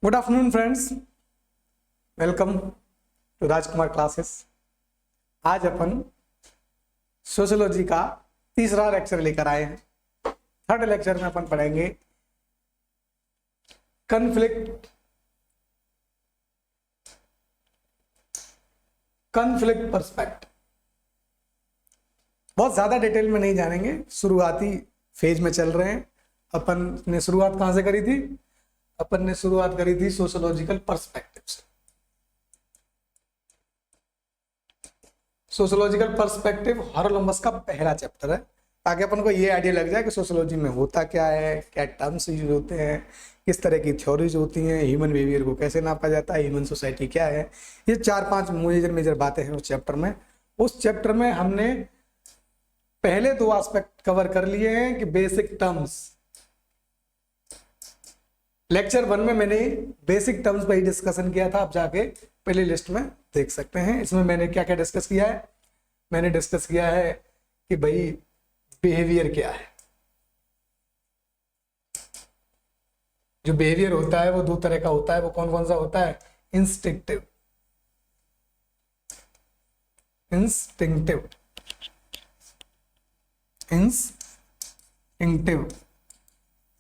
Good afternoon friends, welcome to Rajkumar classes. आज अपन sociology का तीसरा लेक्चर लेकर आए हैं। थर्ड लेक्चर में अपन पढ़ेंगे कन्फ्लिक्ट पर्सपेक्ट। बहुत ज्यादा डिटेल में नहीं जानेंगे, शुरुआती फेज में चल रहे हैं। अपन ने शुरुआत कहां से करी थी? अपन ने शुरुआत करी थी सोशियोलॉजिकल पर्सपेक्टिव से। सोशियोलॉजिकल पर्सपेक्टिव हॉरोलम्बस का पहला चैप्टर है, ताकि अपन को ये आइडिया लग जाए कि सोशियोलॉजी में होता क्या है, क्या टर्म्स यूज होते हैं, किस तरह की थ्योरीज होती हैं, ह्यूमन बिहेवियर को कैसे नापा जाता है, ह्यूमन सोसाइटी क्या है। ये 4-5 मेजर बातें हैं उस चैप्टर में। उस चैप्टर में हमने पहले 2 एस्पेक्ट कवर कर लिए हैं कि बेसिक टर्म्स। लेक्चर 1 में मैंने बेसिक टर्म्स पर ही डिस्कशन किया था, आप जाके पहले लिस्ट में देख सकते हैं। इसमें मैंने क्या क्या डिस्कस किया है? मैंने डिस्कस किया है कि भाई बिहेवियर क्या है। जो बिहेवियर होता है वो 2 तरह का होता है। वो कौन कौन सा होता है? इंस्टिंक्टिव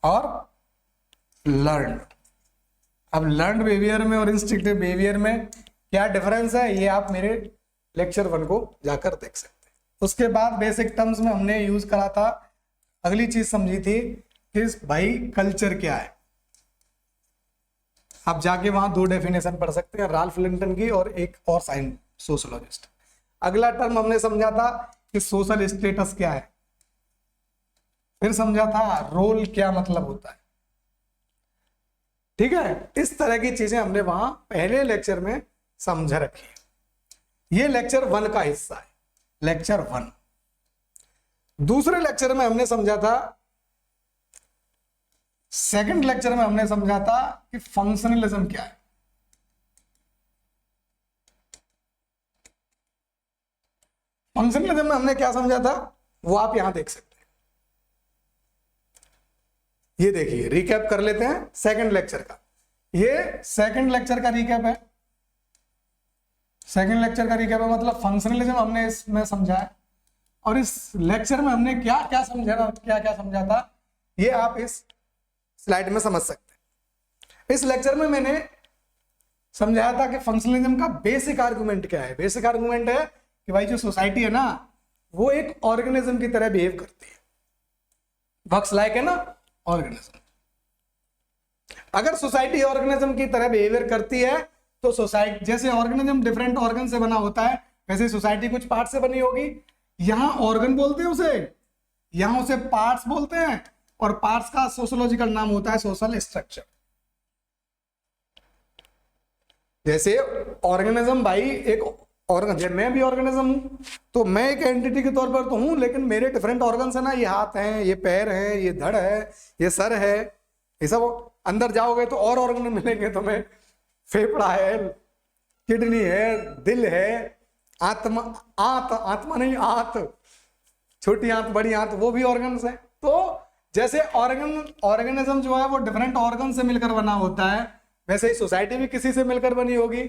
और लर्न। अब लर्न बिहेवियर में और इंस्टिंक्टिव बिहेवियर में क्या डिफरेंस है, ये आप मेरे लेक्चर 1 को जाकर देख सकते हैं। उसके बाद बेसिक टर्म्स में हमने यूज करा था, अगली चीज समझी थी कि भाई कल्चर क्या है। आप जाके वहां 2 डेफिनेशन पढ़ सकते हैं, राल्फ लिंटन की और एक और साइन सोशियोलॉजिस्ट। अगला टर्म हमने समझा था कि सोशल स्टेटस क्या है। फिर समझा था रोल क्या मतलब होता है। ठीक है, इस तरह की चीजें हमने वहां पहले लेक्चर में समझ रखी है। ये लेक्चर 1 का हिस्सा है, लेक्चर 1। दूसरे लेक्चर में हमने समझा था, सेकंड लेक्चर में हमने समझा था कि फंक्शनलिज्म क्या है। फंक्शनलिज्म में हमने क्या समझा था वो आप यहां देख सकते हैं। ये देखिए, रिकैप कर लेते हैं सेकंड लेक्चर का। ये सेकंड लेक्चर का रिकैप है। सेकंड लेक्चर का रिकैप है, मतलब फंक्शनलिज्म हमने इसमें समझा है। और इस लेक्चर में हमने क्या क्या समझा था, ये आप इस स्लाइड में समझ सकते हैं। इस लेक्चर में मैंने समझाया था कि फंक्शनलिज्म का बेसिक आर्गुमेंट क्या है। बेसिक आर्गुमेंट है कि भाई जो सोसाइटी है ना, वो एक ऑर्गेनिज्म की तरह बिहेव करती है। वर्क्स लाइक है ना ऑर्गेनिज्म। अगर सोसाइटी ऑर्गेनिज्म की तरह बिहेवियर करती है तो सोसाइटी, जैसे ऑर्गेनिज्म डिफरेंट ऑर्गन से बना होता है, वैसे सोसाइटी कुछ पार्ट से बनी होगी। यहां ऑर्गन बोलते हैं उसे, यहां उसे पार्ट्स बोलते हैं, और पार्ट्स का सोशियोलॉजिकल नाम होता है सोशल स्ट्रक्चर। जैसे ऑर्गेनिज्म भाई एक ऑर्गन, मैं भी ऑर्गेनिज्म हूं, तो मैं एक एंटिटी के तौर पर तो हूं, लेकिन मेरे डिफरेंट ऑर्गन्स है ना। ये हाथ हैं, ये पैर हैं, ये धड़ है, ये सर है, ये सब। अंदर जाओगे तो और ऑर्गन मिलेंगे तुम्हें। फेफड़ा है, किडनी है, दिल है, आत्मा नहीं, छोटी आंत, बड़ी आंत, वो भी ऑर्गन्स है। तो जैसे ऑर्गेनिज्म जो है वो डिफरेंट ऑर्गन से मिलकर बना होता है, वैसे ही सोसाइटी भी किसी से मिलकर बनी होगी।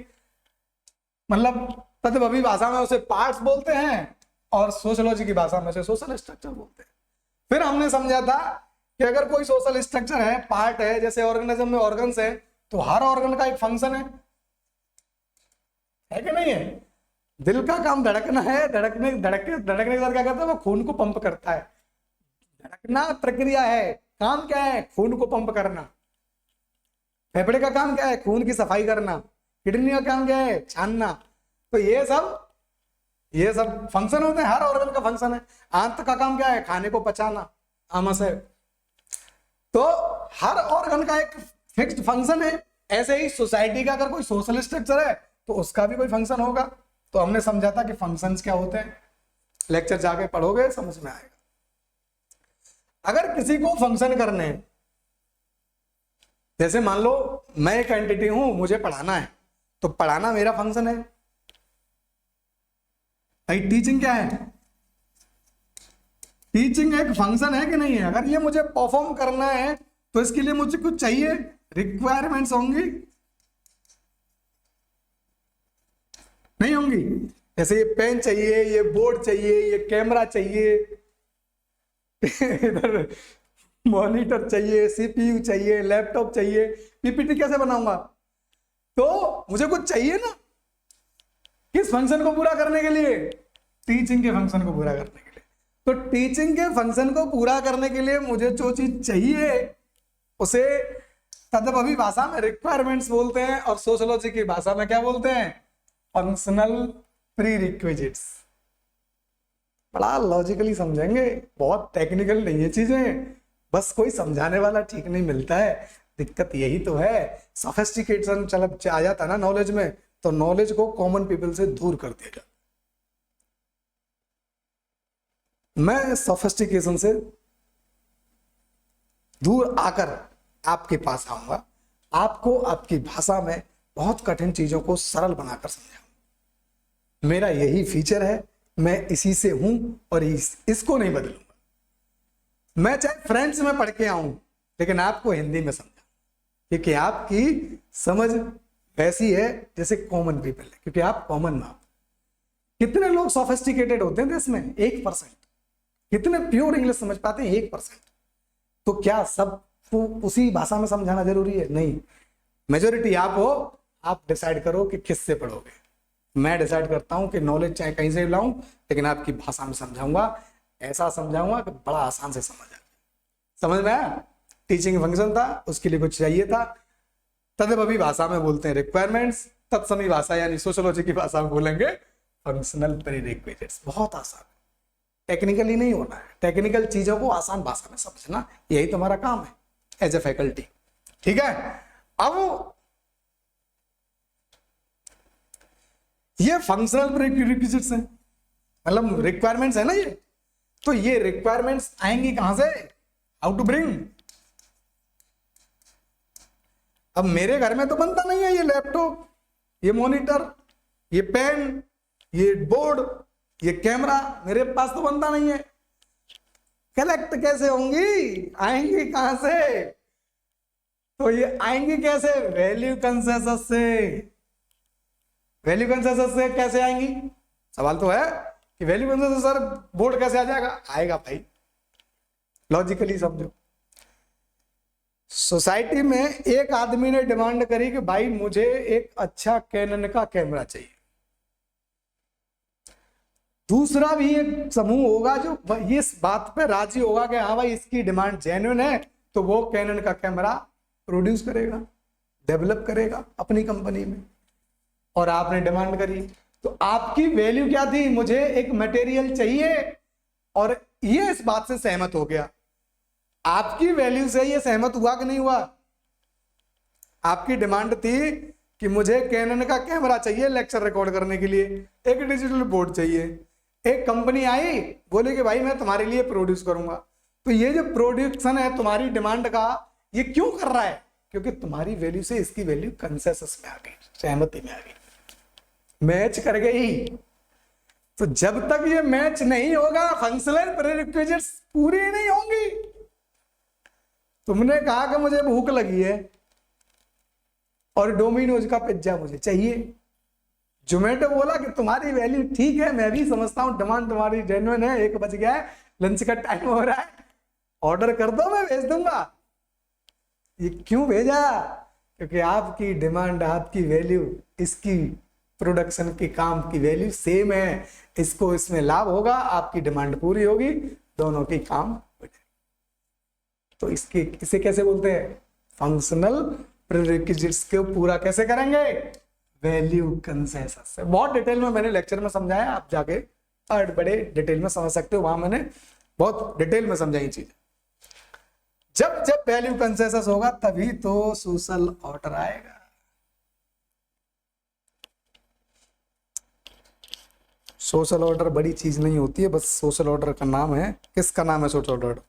मतलब तद्भवी भाषा में उसे पार्ट्स बोलते हैं, और सोशियोलॉजी की भाषा में उसे सोशल स्ट्रक्चर बोलते हैं। फिर हमने समझा था कि अगर कोई सोशल स्ट्रक्चर है, पार्ट है, जैसे ऑर्गेनिज्म में ऑर्गन्स है, तो हर ऑर्गन का एक फंक्शन है कि नहीं है? दिल का काम धड़कना है, धड़कने के साथ क्या करता है? वो खून को पंप करता है। धड़कना प्रक्रिया है, काम क्या है? खून को पंप करना। फेफड़े का काम क्या है? खून की सफाई करना। किडनी का काम क्या है? छानना। तो ये सब फंक्शन होते हैं, हर ऑर्गन का फंक्शन है। आंत का काम क्या है? खाने को पचाना, आमाशय। तो हर ऑर्गन का एक फिक्स्ड फंक्शन है। ऐसे ही सोसाइटी का अगर कोई सोशल स्ट्रक्चर है तो उसका भी कोई फंक्शन होगा। तो हमने समझा था कि फंक्शंस क्या होते हैं। लेक्चर जाके पढ़ोगे समझ में आएगा। अगर किसी को फंक्शन करने, जैसे मान लो मैं एक एंटिटी हूं, मुझे पढ़ाना है, तो पढ़ाना मेरा फंक्शन है। भाई टीचिंग क्या है? टीचिंग एक फंक्शन है कि नहीं है? अगर ये मुझे परफॉर्म करना है तो इसके लिए मुझे कुछ चाहिए, रिक्वायरमेंट्स होंगी नहीं होंगी? जैसे ये पेन चाहिए, ये बोर्ड चाहिए, ये कैमरा चाहिए, इधर मॉनिटर चाहिए, सीपीयू चाहिए, लैपटॉप चाहिए, पीपीटी कैसे बनाऊंगा? तो मुझे कुछ चाहिए ना, किस फंक्शन को पूरा करने के लिए? टीचिंग के फंक्शन को पूरा करने के लिए। तो टीचिंग के फंक्शन को पूरा करने के लिए मुझे जो चीज चाहिए उसे तदभवी भाषा में रिक्वायरमेंट्स बोलते हैं, और सोशियोलॉजी की भाषा में क्या बोलते हैं? फंक्शनल प्रीरिक्विजिट्स। बड़ा लॉजिकली समझेंगे, बहुत टेक्निकल नहीं है चीजें, बस कोई समझाने वाला ठीक नहीं मिलता है। दिक्कत यही तो है। सोफिस्टिकेशन चल आ जाता ना नॉलेज में, तो नॉलेज को कॉमन पीपल से दूर कर दिया जाता। मैं सोफिस्टिकेशन से दूर आकर आपके पास आऊंगा, आपको आपकी भाषा में बहुत कठिन चीजों को सरल बनाकर समझाऊंगा। मेरा यही फीचर है, मैं इसी से हूं और इसको नहीं बदलूंगा। मैं चाहे फ्रेंच में पढ़ के आऊं, लेकिन आपको हिंदी में समझाऊं, क्योंकि आपकी समझ वैसी है जैसे कॉमन पीपल है, क्योंकि आप कॉमन ना। कितने लोग सोफिस्टिकेटेड होते हैं देश में? 1%। कितने प्योर इंग्लिश समझ पाते हैं? 1%। तो क्या सबको उसी भाषा में समझाना जरूरी है? नहीं। मेजोरिटी आप हो, आप डिसाइड करो कि किससे पढ़ोगे। मैं डिसाइड करता हूं कि नॉलेज चाहे कहीं से लाऊं, लेकिन आपकी भाषा में समझाऊंगा, ऐसा समझाऊंगा कि बड़ा आसान से समझ आए। समझ में आया? टीचिंग फंक्शन था, उसके लिए कुछ चाहिए था, तदभवी भाषा में बोलते हैं रिक्वायरमेंट्स, तत्समी भाषा यानी सोशियोलॉजी की भाषा में बोलेंगे फंक्शनल प्रीरिक्विजिट्स। बहुत आसान, टेक्निकली नहीं होना है। टेक्निकल चीजों को आसान भाषा में समझना, यही तुम्हारा काम है एज ए फैकल्टी। ठीक है, अब ये फंक्शनल प्रीरिक्विजिट्स हैं, मतलब रिक्वायरमेंट्स है ना ये। तो ये रिक्वायरमेंट्स आएंगी कहां से? How to bring. अब मेरे घर में तो बनता नहीं है ये लैपटॉप, ये मॉनिटर, ये पेन, ये बोर्ड, ये कैमरा, मेरे पास तो बनता नहीं है। कलेक्ट कैसे होंगी? आएंगी कहां से? तो ये आएंगी कैसे? वैल्यू कंसेंसस से। वैल्यू कंसेंसस से कैसे आएंगी? सवाल तो है कि वैल्यू कंसेंसस सर बोर्ड कैसे आ जाएगा? आएगा भाई, लॉजिकली समझो। सोसाइटी में एक आदमी ने डिमांड करी कि भाई मुझे एक अच्छा कैनन का कैमरा चाहिए। दूसरा भी एक समूह होगा जो इस बात पे राजी होगा कि हाँ भाई इसकी डिमांड जेन्युइन है, तो वो कैनन का कैमरा प्रोड्यूस करेगा, डेवलप करेगा अपनी कंपनी में। और आपने डिमांड करी, तो आपकी वैल्यू क्या थी? मुझे एक मटेरियल चाहिए, और ये इस बात से सहमत हो गया। आपकी वैल्यू से ये सहमत हुआ कि नहीं हुआ? आपकी डिमांड थी कि मुझे कैनन का कैमरा चाहिए लेक्चर रिकॉर्ड करने के लिए, एक डिजिटल बोर्ड चाहिए। एक कंपनी आई, बोले कि भाई मैं तुम्हारे लिए प्रोड्यूस करूंगा। तो ये जो प्रोडक्शन है तुम्हारी डिमांड का, ये क्यों कर रहा है? क्योंकि तुम्हारी वैल्यू से इसकी वैल्यू कंसेंसस में आ गई, सहमति में आ गई, मैच कर गई। तो जब तक ये मैच नहीं होगा, फंक्शनल प्रीरिक्विजिट्स पूरी नहीं होंगी। तुमने कहा कि मुझे भूख लगी है और डोमिनोज का पिज्जा मुझे चाहिए। जोमेटो बोला कि तुम्हारी वैल्यू ठीक है, मैं भी समझता हूं डिमांड तुम्हारी जेन्युइन है, 1 बज गया है, लंच का टाइम हो रहा है, ऑर्डर कर दो मैं भेज दूंगा। ये क्यों भेजा? क्योंकि आपकी डिमांड, आपकी वैल्यू, इसकी प्रोडक्शन की काम की वैल्यू सेम है। इसको इसमें लाभ होगा, आपकी डिमांड पूरी होगी, दोनों की काम। तो इसे कैसे बोलते हैं? फंक्शनल प्रीरिक्विजिट्स को पूरा कैसे करेंगे? वैल्यू कंसेंसस से। बहुत डिटेल में मैंने लेक्चर में समझाया, आप जाके बड़े डिटेल में समझ सकते हो, वहां मैंने बहुत डिटेल में समझाई चीज। जब जब वैल्यू कंसेंसस होगा तभी तो सोशल ऑर्डर आएगा। सोशल ऑर्डर बड़ी चीज नहीं होती है, बस सोशल ऑर्डर का नाम है। किसका नाम है सोशल ऑर्डर?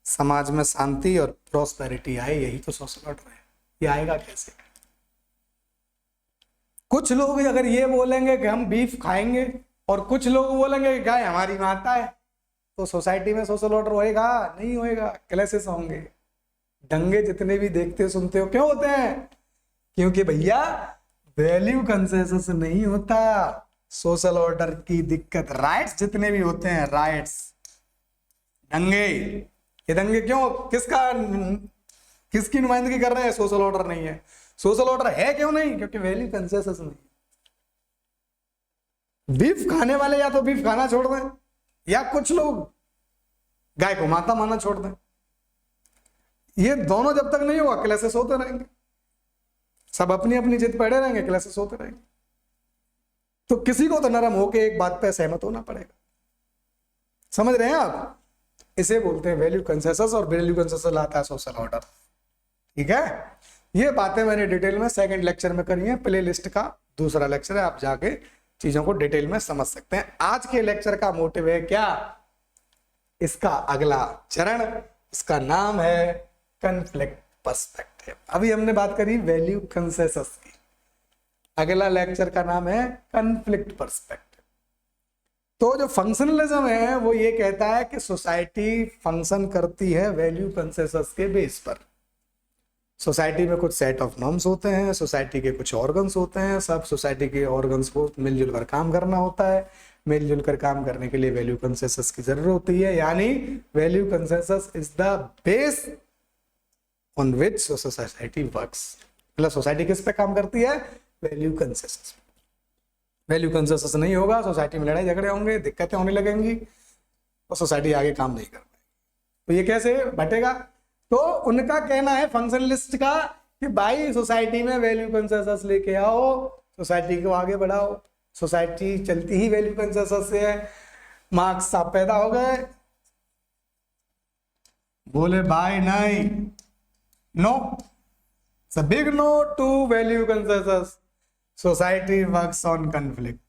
समाज में शांति और प्रॉस्पेरिटी आए, यही तो सोशल ऑर्डर है। ये आएगा कैसे? कुछ लोग अगर ये बोलेंगे कि हम बीफ खाएंगे और कुछ लोग बोलेंगे कि गाय हमारी माता है, तो सोसाइटी में सोशल ऑर्डर होएगा? नहीं होएगा, क्लेशेस होंगे। दंगे जितने भी देखते सुनते हो क्यों होते हैं? क्योंकि भैया वैल्यू कंसेंसस नहीं होता, सोशल ऑर्डर की दिक्कत। राइट्स जितने भी होते हैं, राइट्स, दंगे, ये दंगे क्यों, किसकी नुमाइंदगी कर रहे हैं? सोशल ऑर्डर नहीं है। सोशल ऑर्डर है क्यों नहीं? क्योंकि वैल्यू कंसेंसस नहीं। बीफ खाने वाले या तो बीफ खाना छोड़ दें, या कुछ लोग गाय को माता माना छोड़ दें। ये दोनों जब तक नहीं हुआ क्लेशेस होते रहेंगे, सब अपनी अपनी जिद पड़े रहेंगे, क्लेशेस होते रहेंगे। तो किसी को तो नरम होके एक बात पे सहमत होना पड़ेगा। समझ रहे हैं आप? इसे बोलते हैं वैल्यू कंसेंसस, और वैल्यू कंसेंसस लाता है सोशल ऑर्डर। ठीक है, ये बातें मैंने डिटेल में सेकंड लेक्चर में करी है, प्ले लिस्ट का दूसरा लेक्चर है, आप जाके चीजों को डिटेल में समझ सकते हैं। आज के लेक्चर का मोटिव है क्या? इसका अगला चरण, इसका नाम है कॉन्फ्लिक्ट पर्सपेक्टिव। अभी हमने बात करी वैल्यू कंसेंसस की, अगला लेक्चर का नाम है कॉन्फ्लिक्ट पर्सपेक्टिव। तो जो फंक्शनलिज्म है वो ये कहता है कि सोसाइटी फंक्शन करती है वैल्यू कंसेंसस के बेस पर। सोसाइटी में कुछ सेट ऑफ नॉर्म्स होते हैं, सोसाइटी के कुछ ऑर्गन्स होते हैं, सब सोसाइटी के ऑर्गन्स को मिलजुल कर काम करना होता है। मिलजुल कर काम करने के लिए वैल्यू कंसेंसस की जरूरत होती है, यानी value consensus is the base on which society works. मतलब सोसाइटी किस पे काम करती है? Value consensus. वैल्यू कंसेंसस नहीं होगा, सोसाइटी में लड़ाई झगड़े होंगे, दिक्कतें होने लगेंगी, और सोसाइटी आगे काम नहीं कर पाएगी। तो ये कैसे बटेगा? तो उनका कहना है फंक्शनलिस्ट का कि भाई सोसाइटी में वैल्यू कंसेंसस लेके आओ, सोसाइटी को आगे बढ़ाओ। सोसाइटी चलती ही वैल्यू कंसेंसस से है। मार्क्स साहब पैदा हो गए, बोले भाई नहीं, no, it's a big no to value consensus. Society works on conflict.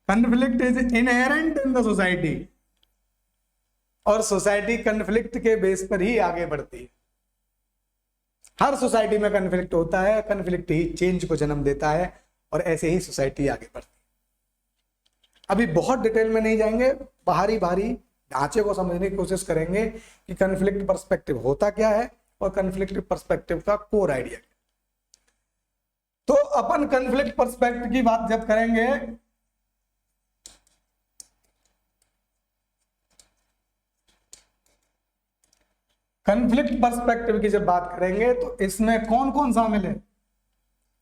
Conflict is inherent in the society, और सोसाइटी कॉन्फ्लिक्ट के बेस पर ही आगे बढ़ती है। हर सोसाइटी में कॉन्फ्लिक्ट होता है, कॉन्फ्लिक्ट ही चेंज को जन्म देता है, और ऐसे ही सोसाइटी आगे बढ़ती है। अभी बहुत डिटेल में नहीं जाएंगे, बाहरी ढांचे को समझने की कोशिश करेंगे कि कॉन्फ्लिक्ट पर्सपेक्टिव होता क्या है और कॉन्फ्लिक्ट पर्सपेक्टिव का कोर आइडिया। तो अपन कॉन्फ्लिक्ट पर्सपेक्टिव की बात जब करेंगे, कॉन्फ्लिक्ट पर्सपेक्टिव की जब बात करेंगे तो इसमें कौन कौन शामिल है,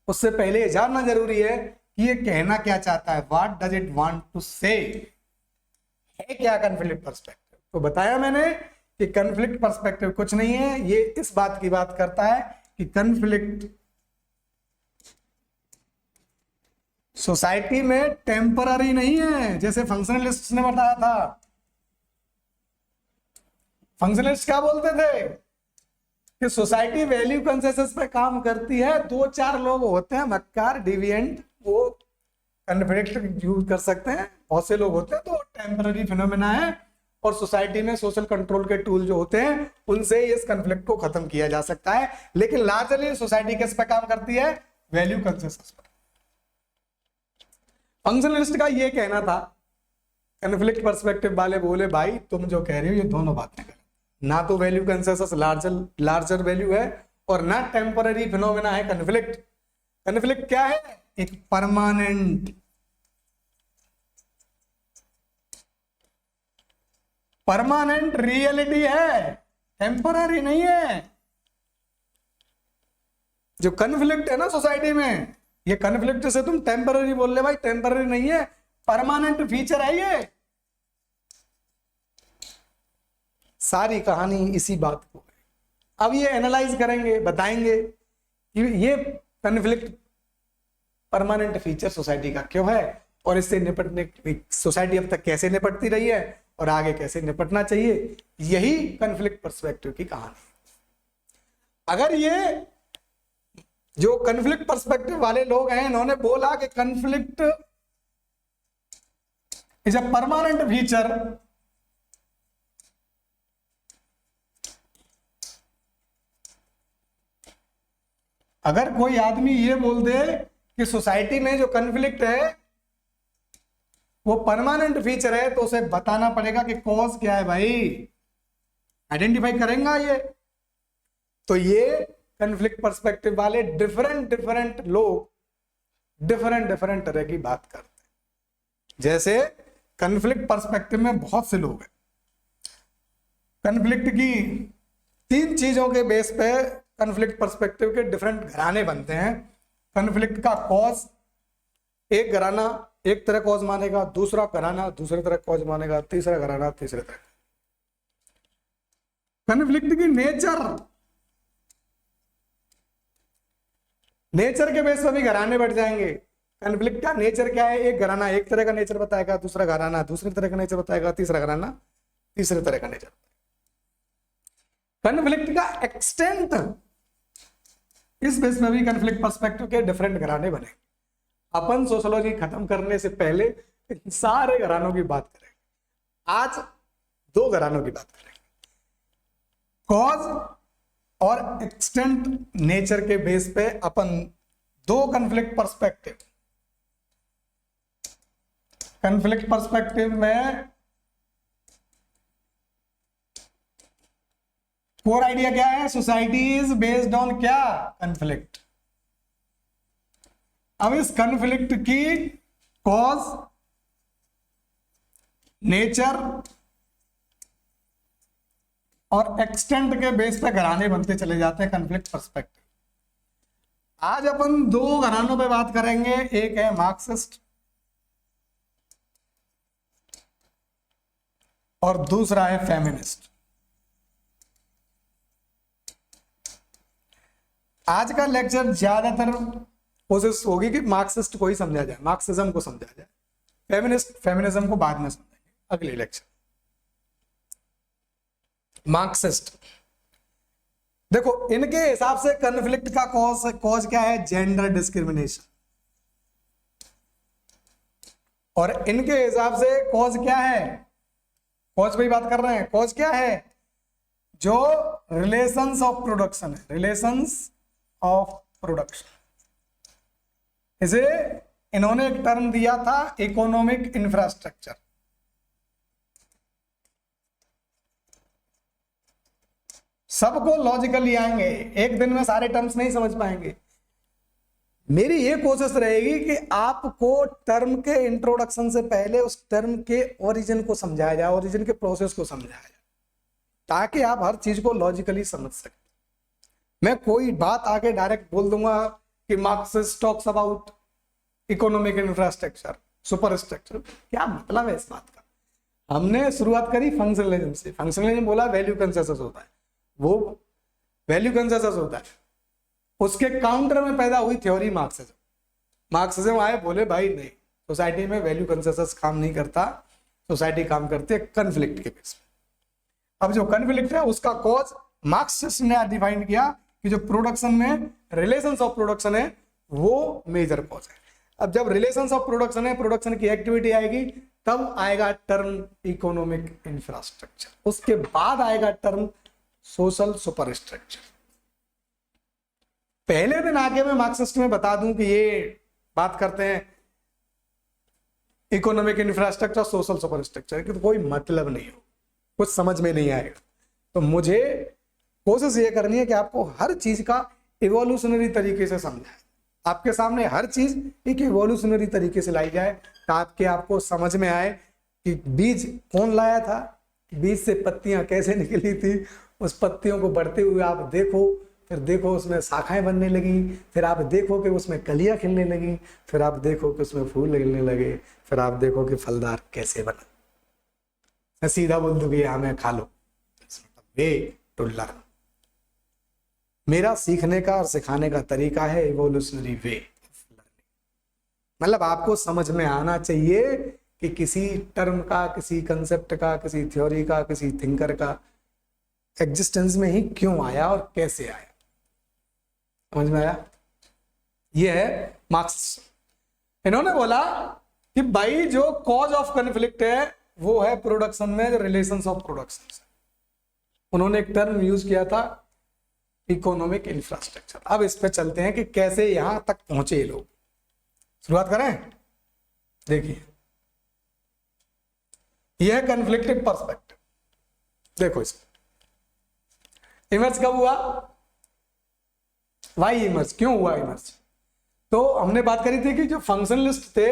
उससे पहले जानना जरूरी है कि ये कहना क्या चाहता है। What does it want to say, है क्या कॉन्फ्लिक्ट पर्सपेक्टिव? तो बताया मैंने कि कॉन्फ्लिक्ट पर्सपेक्टिव कुछ नहीं है, ये इस बात की बात करता है कि कॉन्फ्लिक्ट सोसाइटी में टेम्पररी नहीं है, जैसे फंक्शनलिस्ट ने बताया था। फंक्शनलिस्ट क्या बोलते थे कि सोसाइटी वैल्यू कंसेंसस पे काम करती है, दो चार लोग होते हैं मक्कार डिविएंट, वो कॉन्फ्लिक्ट यूज कर सकते हैं, बहुत से लोग होते हैं, तो टेम्पररी फिनोमेना है, और सोसाइटी में सोशल कंट्रोल के टूल जो होते हैं उनसे इस कॉन्फ्लिक्ट को खत्म किया जा सकता है। लेकिन लार्जली सोसाइटी किस पे काम करती है? वैल्यू कंसेंसस पर। फंक्शनलिस्ट का ये कहना था, कॉन्फ्लिक्ट पर्सपेक्टिव वाले बोले भाई तुम जो कह रहे हो ये दोनों बातें कर, ना तो वैल्यू कंसेंसस लार्जर वैल्यू है, और ना टेम्पररी फिनोमेना है कॉन्फ्लिक्ट। कॉन्फ्लिक्ट क्या है? एक परमानेंट रियलिटी है, टेम्पररी नहीं है। जो कॉन्फ्लिक्ट है ना सोसाइटी में, ये कॉन्फ्लिक्ट से तुम टेम्पररी बोल रहे भाई, टेम्पररी नहीं है, परमानेंट फीचर है ये। सारी कहानी इसी बात को, अब ये एनालाइज करेंगे, बताएंगे कि ये कॉन्फ्लिक्ट परमानेंट फीचर सोसाइटी का क्यों है, और इससे निपटने सोसाइटी अब तक कैसे निपटती रही है और आगे कैसे निपटना चाहिए। यही कॉन्फ्लिक्ट पर्सपेक्टिव की कहानी। अगर ये जो कॉन्फ्लिक्ट पर्सपेक्टिव वाले लोग हैं, इन्होंने बोला कि conflict is a permanent feature, अगर कोई आदमी ये बोल दे कि सोसाइटी में जो कॉन्फ्लिक्ट है वो परमानेंट फीचर है, तो उसे बताना पड़ेगा कि कॉज क्या है भाई, आइडेंटिफाई करेंगे ये तो ये कन्फ्लिक्ट पर्सपेक्टिव वाले डिफरेंट डिफरेंट लोग डिफरेंट डिफरेंट तरह की बात करते हैं। जैसे कन्फ्लिक्ट पर्सपेक्टिव में बहुत से लोग हैं, कन्फ्लिक्ट की 3 चीजों के बेस पे कन्फ्लिक्ट पर्सपेक्टिव के डिफरेंट घराने बनते हैं। कन्फ्लिक्ट का कॉज, एक घराना एक तरह कॉज मानेगा, दूसरा घराना दूसरे तरह कॉज मानेगा, तीसरा घराना तीसरे तरह। कन्फ्लिक्ट की नेचर के बेस पर भी घराने बढ़ जाएंगे। कन्फ्लिक्ट का नेचर क्या है, एक घराना एक तरह का नेचर बताएगा, दूसरा घराना दूसरे तरह का नेचर बताएगा, तीसरा घराना तीसरे तरह का नेचर। कन्फ्लिक्ट का एक्सटेंट, इस बेस में भी कन्फ्लिक्ट पर्सपेक्टिव के डिफरेंट घराने बने। अपन सोशियोलॉजी खत्म करने से पहले इन सारे घरानों की बात करेंगे। आज 2 घरानों की बात करेंगे, कॉज और एक्सटेंट नेचर के बेस पे अपन 2 कन्फ्लिक्ट पर्सपेक्टिव में कोर आइडिया क्या है, सोसाइटी इज बेस्ड ऑन क्या, कन्फ्लिक्ट। अब इस कन्फ्लिक्ट की कॉज, नेचर और एक्सटेंट के बेस पे घराने बनते चले जाते हैं कन्फ्लिक्ट पर्सपेक्टिव। आज अपन 2 घरानों पे बात करेंगे, एक है मार्क्सिस्ट और दूसरा है फेमिनिस्ट। आज का लेक्चर ज्यादातर कोशिश होगी कि मार्क्सिस्ट को ही समझा जाए, मार्क्सिज्म को समझा जाए, फेमिनिज्म को बाद में समझेंगे अगले लेक्चर। मार्क्सिस्ट, देखो इनके हिसाब से कन्फ्लिक्ट का कॉज क्या है, जेंडर डिस्क्रिमिनेशन। और इनके हिसाब से कॉज क्या है, कॉज पे ही बात कर रहे हैं, कॉज क्या है, जो रिलेशंस ऑफ प्रोडक्शन है, रिलेशंस ऑफ प्रोडक्शन। इसे इन्होंने एक टर्म दिया था इकोनॉमिक इंफ्रास्ट्रक्चर। सबको लॉजिकली आएंगे, एक दिन में सारे टर्म्स नहीं समझ पाएंगे। मेरी ये कोशिश रहेगी कि आपको टर्म के इंट्रोडक्शन से पहले उस टर्म के ओरिजिन को समझाया जाए, ओरिजिन के प्रोसेस को समझाया जाए, ताकि आप हर चीज को लॉजिकली समझ सकें। मैं कोई बात आके डायरेक्ट बोल दूंगा कि Marxist talks about economic infrastructure, super structure, क्या मतलब है इस बात का। हमने शुरुआत करी फंक्शनलिज्म से। फंक्शनलिज्म बोला वैल्यू कंसेंसस होता है, वो वैल्यू कंसेंसस होता है। उसके काउंटर में पैदा हुई थ्योरी मार्क्सिज्म। मार्क्सिज्म आए, बोले भाई नहीं, सोसाइटी में वैल्यू कंसेंसस काम नहीं करता, सोसाइटी काम करती है कन्फ्लिक्ट के बेस पे। अब जो कन्फ्लिक्ट है उसका कॉज मार्क्सिस्ट ने डिफाइन किया कि जो प्रोडक्शन में रिलेशंस ऑफ प्रोडक्शन है वो मेजर कॉज है। अब जब रिलेशंस ऑफ प्रोडक्शन है, प्रोडक्शन की एक्टिविटी आएगी, तब आएगा टर्म इकोनॉमिक इंफ्रास्ट्रक्चर, उसके बाद आएगा टर्म सोशल सुपर स्ट्रक्चर। पहले दिन आगे मैं मार्क्सिस्ट में बता दूं कि ये बात करते हैं economic infrastructure, social super structure की, तो कोई मतलब नहीं हो, कुछ समझ में नहीं आएगा। तो मुझे कोशिश ये करनी है कि आपको हर चीज का इवोल्यूशनरी तरीके से समझाए, आपके सामने हर चीज एक इवोल्यूशनरी तरीके से लाई जाए, ताकि आपको समझ में आए कि बीज कौन लाया था, बीज से पत्तियां कैसे निकली थी, उस पत्तियों को बढ़ते हुए आप देखो, फिर देखो उसमें शाखाएं बनने लगी, फिर आप देखो कि उसमें कलियां खिलने लगी, फिर आप देखो कि उसमें फूल खिलने लगे, फिर आप देखो कि फलदार कैसे बना। मैं सीधा बोल दूं कि हमें खा लो, वे टू लर्न। मेरा सीखने का और सिखाने का तरीका है इवोल्यूशनरी वे ऑफ लर्निंग। मतलब आपको समझ में आना चाहिए कि किसी टर्म का, किसी कंसेप्ट का, किसी थ्योरी का, किसी थिंकर का एग्जिस्टेंस में ही क्यों आया और कैसे आया। समझ में आया? ये है मार्क्स। इन्होंने बोला कि भाई जो कॉज ऑफ कन्फ्लिक्ट है वो है प्रोडक्शन में रिलेशंस ऑफ प्रोडक्शन। उन्होंने एक टर्म यूज किया था इकोनॉमिक इंफ्रास्ट्रक्चर। अब इस पे चलते हैं कि कैसे यहां तक पहुंचे ये लोग। शुरुआत करें, देखिए यह है कन्फ्लिक्टिव पर्सपेक्टिव। देखो इसको इमर्ज कब हुआ, वाई इमर्ज, क्यों हुआ इमर्ज? तो हमने बात करी थी कि जो फंक्शनलिस्ट थे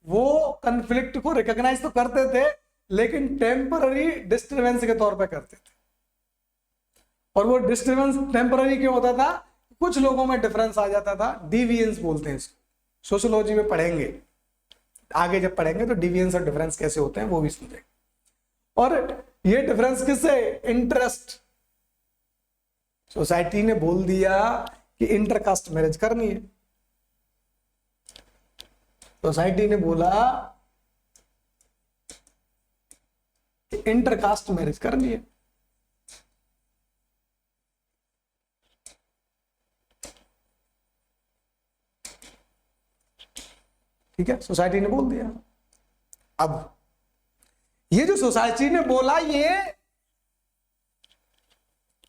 वो कन्फ्लिक्ट को रिकॉग्नाइज तो करते थे लेकिन टेम्पररी डिस्टर्बेंस के तौर पे करते थे। और वो डिस्टर्बेंस टेम्पररी क्यों होता था? कुछ लोगों में डिफरेंस आ जाता था, डिविएंस बोलते हैं इसको, सोशियोलॉजी में पढ़ेंगे, आगे जब पढ़ेंगे तो डिविएंस और डिफरेंस कैसे होते हैं वो भी समझेंगे। और ये डिफरेंस किससे? इंटरेस्ट। सोसाइटी ने बोल दिया कि इंटरकास्ट मैरिज करनी है, सोसाइटी ने बोला कि इंटरकास्ट मैरिज करनी है। ठीक है, सोसाइटी ने बोल दिया। अब ये जो सोसाइटी ने बोला ये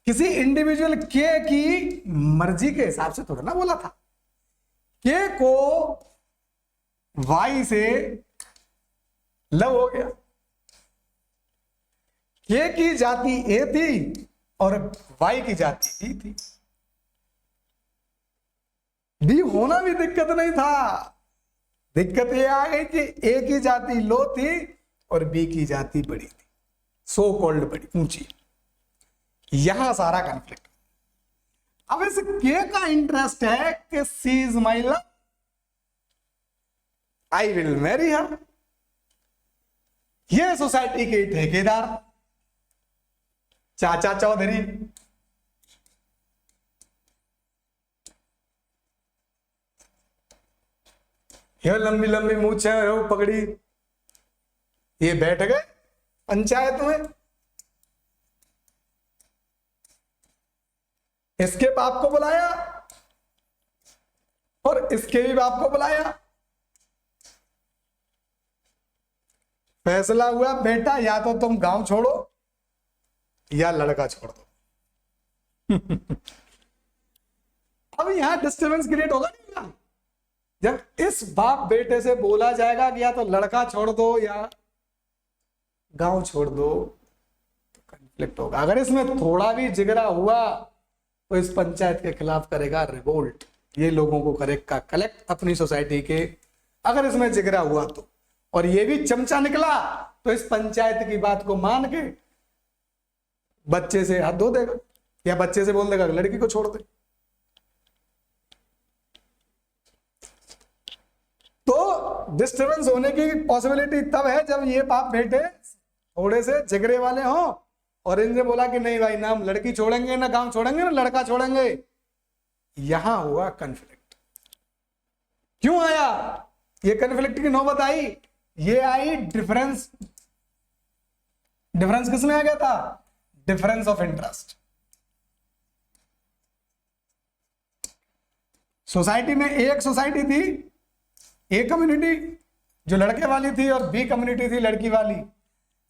किसी इंडिविजुअल के की मर्जी के हिसाब से थोड़ा ना बोला था। के को वाई से लव हो गया, के की जाति ए थी और वाई की जाति बी थी। बी होना भी दिक्कत नहीं था, दिक्कत ये आ गई कि ए की जाति लो थी और बी की जाति बड़ी थी, सो कॉल्ड बड़ी ऊंची। यहां सारा कॉन्फ्लिक्ट। अब इस के का इंटरेस्ट है कि she is my love, I will marry her. ये सोसाइटी के ठेकेदार चाचा चौधरी ये लंबी लंबी मूछ है पकड़ी, ये बैठ गए पंचायत में, इसके बाप को बुलाया और इसके भी बाप को बुलाया। फैसला हुआ बेटा या तो तुम गांव छोड़ो या लड़का छोड़ दो। अब यहां डिस्टर्बेंस क्रिएट होगा नहीं होगा? जब इस बाप बेटे से बोला जाएगा कि या तो लड़का छोड़ दो या गांव छोड़ दो, तो कॉन्फ्लिक्ट होगा। अगर इसमें थोड़ा भी जिगरा हुआ तो इस पंचायत के खिलाफ करेगा रिवोल्ट, ये लोगों को करेगा कलेक्ट अपनी सोसाइटी के, अगर इसमें जिगरा हुआ तो। और ये भी चमचा निकला तो इस पंचायत की बात को मान के बच्चे से हाथ धो देगा या बच्चे से बोल देगा लड़की को छोड़ दे। तो डिस्टर्बेंस होने की पॉसिबिलिटी तब है जब ये बाप बेटे थोड़े से जिगरे वाले हों और इनने बोला कि नहीं भाई ना हम लड़की छोड़ेंगे ना गांव छोड़ेंगे ना लड़का छोड़ेंगे। यहां हुआ कन्फ्लिक्ट। क्यों आया ये कन्फ्लिक्ट की नौबत आई? ये आई डिफरेंस किसमें आ गया था? Difference of interest. सोसाइटी में एक सोसाइटी थी, एक कम्युनिटी जो लड़के वाली थी और बी कम्युनिटी थी लड़की वाली।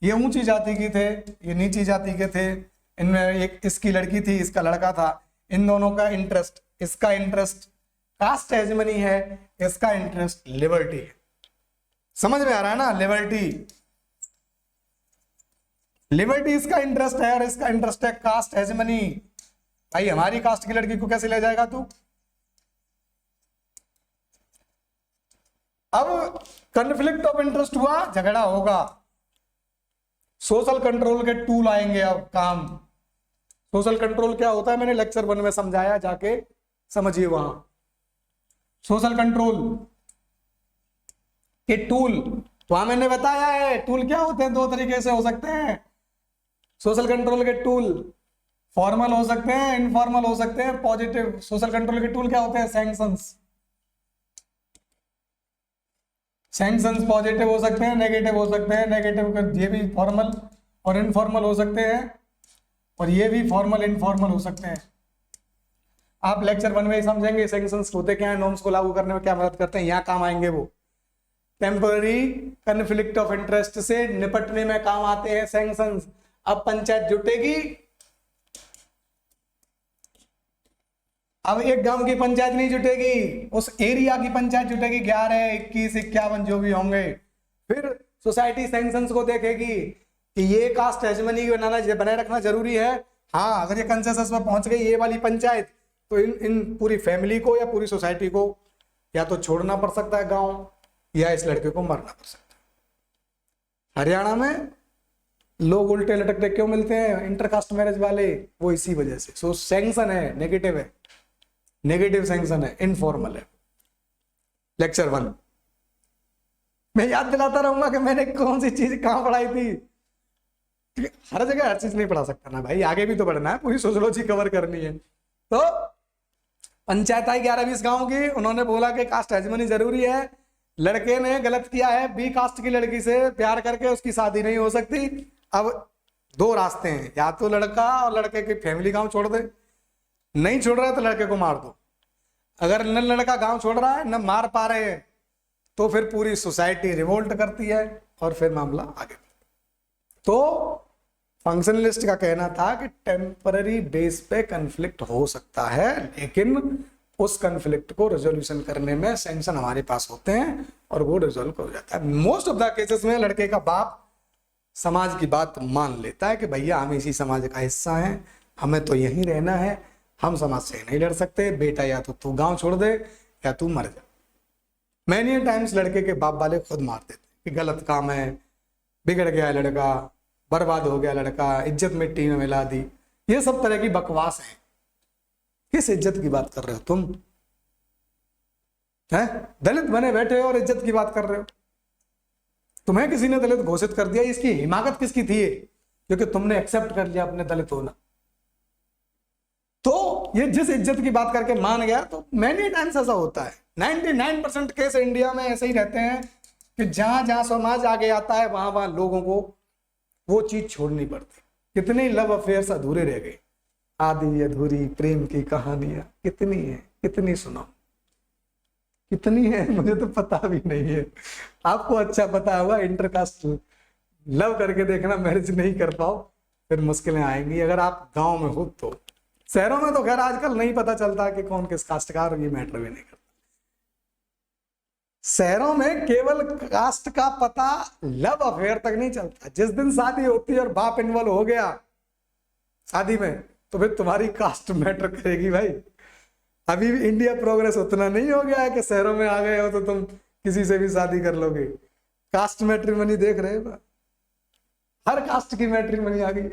ये ऊंची जाति की थे, ये नीची जाति के थे। इनमें एक इसकी लड़की थी, इसका लड़का था। इन दोनों का इंटरेस्ट, इसका इंटरेस्ट कास्ट हेजेमनी है, इसका इंटरेस्ट लिबर्टी है। समझ में आ रहा है ना? लिबर्टी इसका इंटरेस्ट है और इसका इंटरेस्ट है कास्ट हेजेमनी। भाई हमारी कास्ट की लड़की को कैसे ले जाएगा तू? अब कन्फ्लिक्ट ऑफ इंटरेस्ट हुआ, झगड़ा होगा। सोशल कंट्रोल के टूल आएंगे अब काम। सोशल कंट्रोल क्या होता है मैंने लेक्चर 1 में समझाया, जाके समझिए वहां। सोशल कंट्रोल के टूल वहां मैंने बताया है। टूल क्या होते हैं? 2 तरीके से हो सकते हैं सोशल कंट्रोल के टूल। फॉर्मल हो सकते हैं, इनफॉर्मल हो सकते हैं, पॉजिटिव। सोशल कंट्रोल के टूल क्या होते हैं? सैंक्शंस पॉजिटिव हो सकते हैं, नेगेटिव हो सकते हैं। नेगेटिव ये भी फॉर्मल और इनफॉर्मल हो सकते हैं और ये भी फॉर्मल इनफॉर्मल हो सकते हैं। आप लेक्चर 1 में ही समझेंगे सैंक्शंस होते क्या है, नॉर्म्स को लागू करने में क्या मदद करते हैं, यहाँ काम आएंगे वो। टेम्पररी कन्फ्लिक्ट ऑफ इंटरेस्ट से निपटने में काम आते हैं सैंक्शंस। अब पंचायत जुटेगी, अब एक गांव की पंचायत नहीं जुटेगी, उस एरिया की पंचायत जुटेगी। 11, 21, 51 जो भी होंगे। फिर सोसाइटी सैंक्शंस को देखेगी कि ये कास्ट हेजेमनी बनाए रखना जरूरी है। हाँ, अगर ये कंसेंसस में पहुंच गई ये वाली पंचायत तो इन पूरी फैमिली को या पूरी सोसाइटी को या तो छोड़ना पड़ सकता है गांव, या इस लड़के को मरना पड़ सकता है। हरियाणा में लोग उल्टे लटकते क्यों मिलते हैं इंटरकास्ट मैरिज वाले? वो इसी वजह से। सो सैंक्शन है, नेगेटिव है, नेगेटिव सैंक्शन है, इनफॉर्मल है। लेक्चर 1 मैं याद दिलाता रहूंगा कि मैंने कौन सी चीज कहां पढ़ाई थी। हर जगह हर चीज नहीं पढ़ा सकता ना भाई, आगे भी तो बढ़ना है, पूरी सोशियोलॉजी कवर करनी है। तो पंचायत आई 11-20 गांव की, उन्होंने बोला कि कास्ट हेजमनी जरूरी है। लड़के ने गलत किया है, बी कास्ट की लड़की से प्यार करके उसकी शादी नहीं हो सकती। अब 2 रास्ते हैं, या तो लड़का और लड़के की फैमिली गांव छोड़ दे, नहीं छोड़ रहा है तो लड़के को मार दो। अगर न लड़का गांव छोड़ रहा है न मार पा रहे हैं तो फिर पूरी सोसाइटी रिवोल्ट करती है और फिर मामला आगे। तो फंक्शनलिस्ट का कहना था कि टेम्पररी बेस पे कन्फ्लिक्ट हो सकता है, लेकिन उस कन्फ्लिक्ट को रेजोल्यूशन करने में सैंक्शन हमारे पास होते हैं और वो रिजोल्व हो जाता है। मोस्ट ऑफ द केसेस में लड़के का बाप समाज की बात मान लेता है कि भैया हम इसी समाज का हिस्सा हैं, हमें तो यहीं रहना है, हम समाज से नहीं लड़ सकते, बेटा या तो तू गांव छोड़ दे या तू मर जा। मैनी टाइम्स लड़के के बाप वाले खुद मार देते कि गलत काम है, बिगड़ गया लड़का, बर्बाद हो गया लड़का, इज्जत मिट्टी में मिला दी। ये सब तरह की बकवास है। किस इज्जत की बात कर रहे हो तुम? हैं? दलित बने बैठे हो और इज्जत की बात कर रहे हो। तुम्हें किसी ने दलित घोषित कर दिया, इसकी हिमाकत किसकी थी? क्योंकि तुमने एक्सेप्ट कर लिया अपने दलित होना। तो ये जिस इज्जत की बात करके मान गया, तो मैनी टाइम्स ऐसा होता है। 99% केस इंडिया में ऐसे ही रहते हैं कि जहां जहां समाज आगे आता है वहां वहां लोगों को वो चीज छोड़नी पड़ती। कितने लव अफेयर्स अधूरे रह गए, आधी अधूरी प्रेम की कहानियां कितनी है, कितनी सुनाओ, कितनी है मुझे तो पता भी नहीं है। आपको अच्छा पता होगा, इंटरकास्ट लव करके देखना, मैरिज नहीं कर पाओ फिर मुश्किलें आएंगी अगर आप गांव में हो तो। शहरों में तो खैर आजकल नहीं पता चलता कि कौन किस कास्ट का, ये मैटर भी नहीं करता। शहरों में केवल कास्ट का पता लव अफेयर तक नहीं चलता। जिस दिन शादी होती है और बाप इन्वॉल्व हो गया शादी में, तो फिर तुम्हारी कास्ट मैटर करेगी भाई। अभी भी इंडिया प्रोग्रेस उतना नहीं हो गया है कि शहरों में आ गए हो तो तुम किसी से भी शादी कर लोगे। कास्ट मैट्रिमनी देख रहे हो, हर कास्ट की मैट्रिमनी आ गई।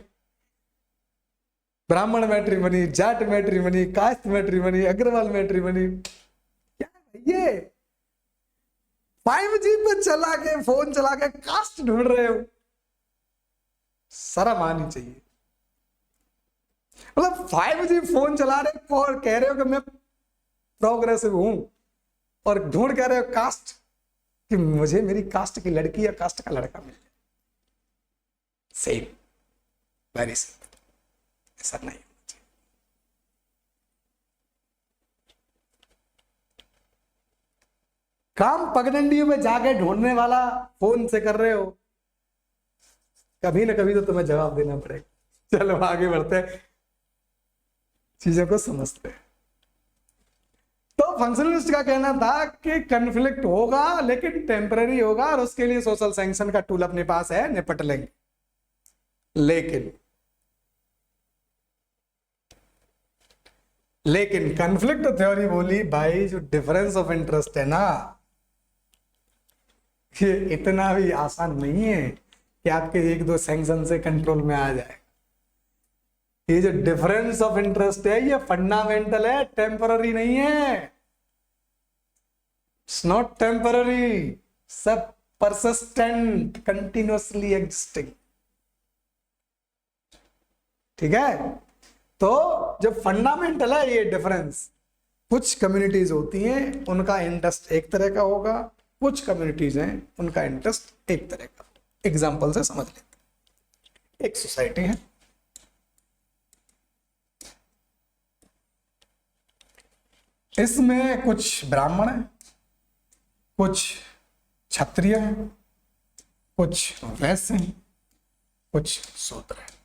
Brahmin matrimony, Jat matrimony, caste matrimony, Agarwal matrimony. क्या ये 5G पे चला के फोन चला के कास्ट ढूंढ रहे हो? शर्म आनी चाहिए। मतलब 5G फोन चला रहे और कह रहे हो कि मैं प्रोग्रेसिव हूं, और ढूंढ कह रहे हो कास्ट, कि मुझे मेरी कास्ट की लड़की या कास्ट का लड़का मिल जाए। Same, very simple. ऐसा नहीं होना चाहिए। काम पगडंडियों में जाके ढूंढने वाला फोन से कर रहे हो, कभी ना कभी तो तुम्हें जवाब देना पड़ेगा। चलो आगे बढ़ते हैं, चीजों को समझते हैं। तो फंक्शनलिस्ट का कहना था कि कन्फ्लिक्ट होगा लेकिन टेम्पररी होगा, और उसके लिए सोशल सैंक्शन का टूल अपने पास है, निपट लेंगे। लेकिन कन्फ्लिक्ट थ्योरी बोली भाई जो डिफरेंस ऑफ इंटरेस्ट है ना, ये इतना भी आसान नहीं है कि आपके 1-2 सैंक्शन से कंट्रोल में आ जाए। ये जो डिफरेंस ऑफ इंटरेस्ट है ये फंडामेंटल है, टेम्पररी नहीं है। इट्स नॉट टेम्पररी, सब परसिस्टेंट, कंटिन्यूअसली एग्जिस्टिंग। ठीक है? तो जो फंडामेंटल है ये डिफरेंस, कुछ कम्युनिटीज होती हैं उनका इंटरेस्ट एक तरह का होगा, कुछ कम्युनिटीज हैं उनका इंटरेस्ट एक तरह का। एग्जांपल से समझ लेते हैं। एक सोसाइटी है, इसमें कुछ ब्राह्मण हैं, कुछ क्षत्रिय हैं, कुछ वैश्य हैं, कुछ शूद्र हैं।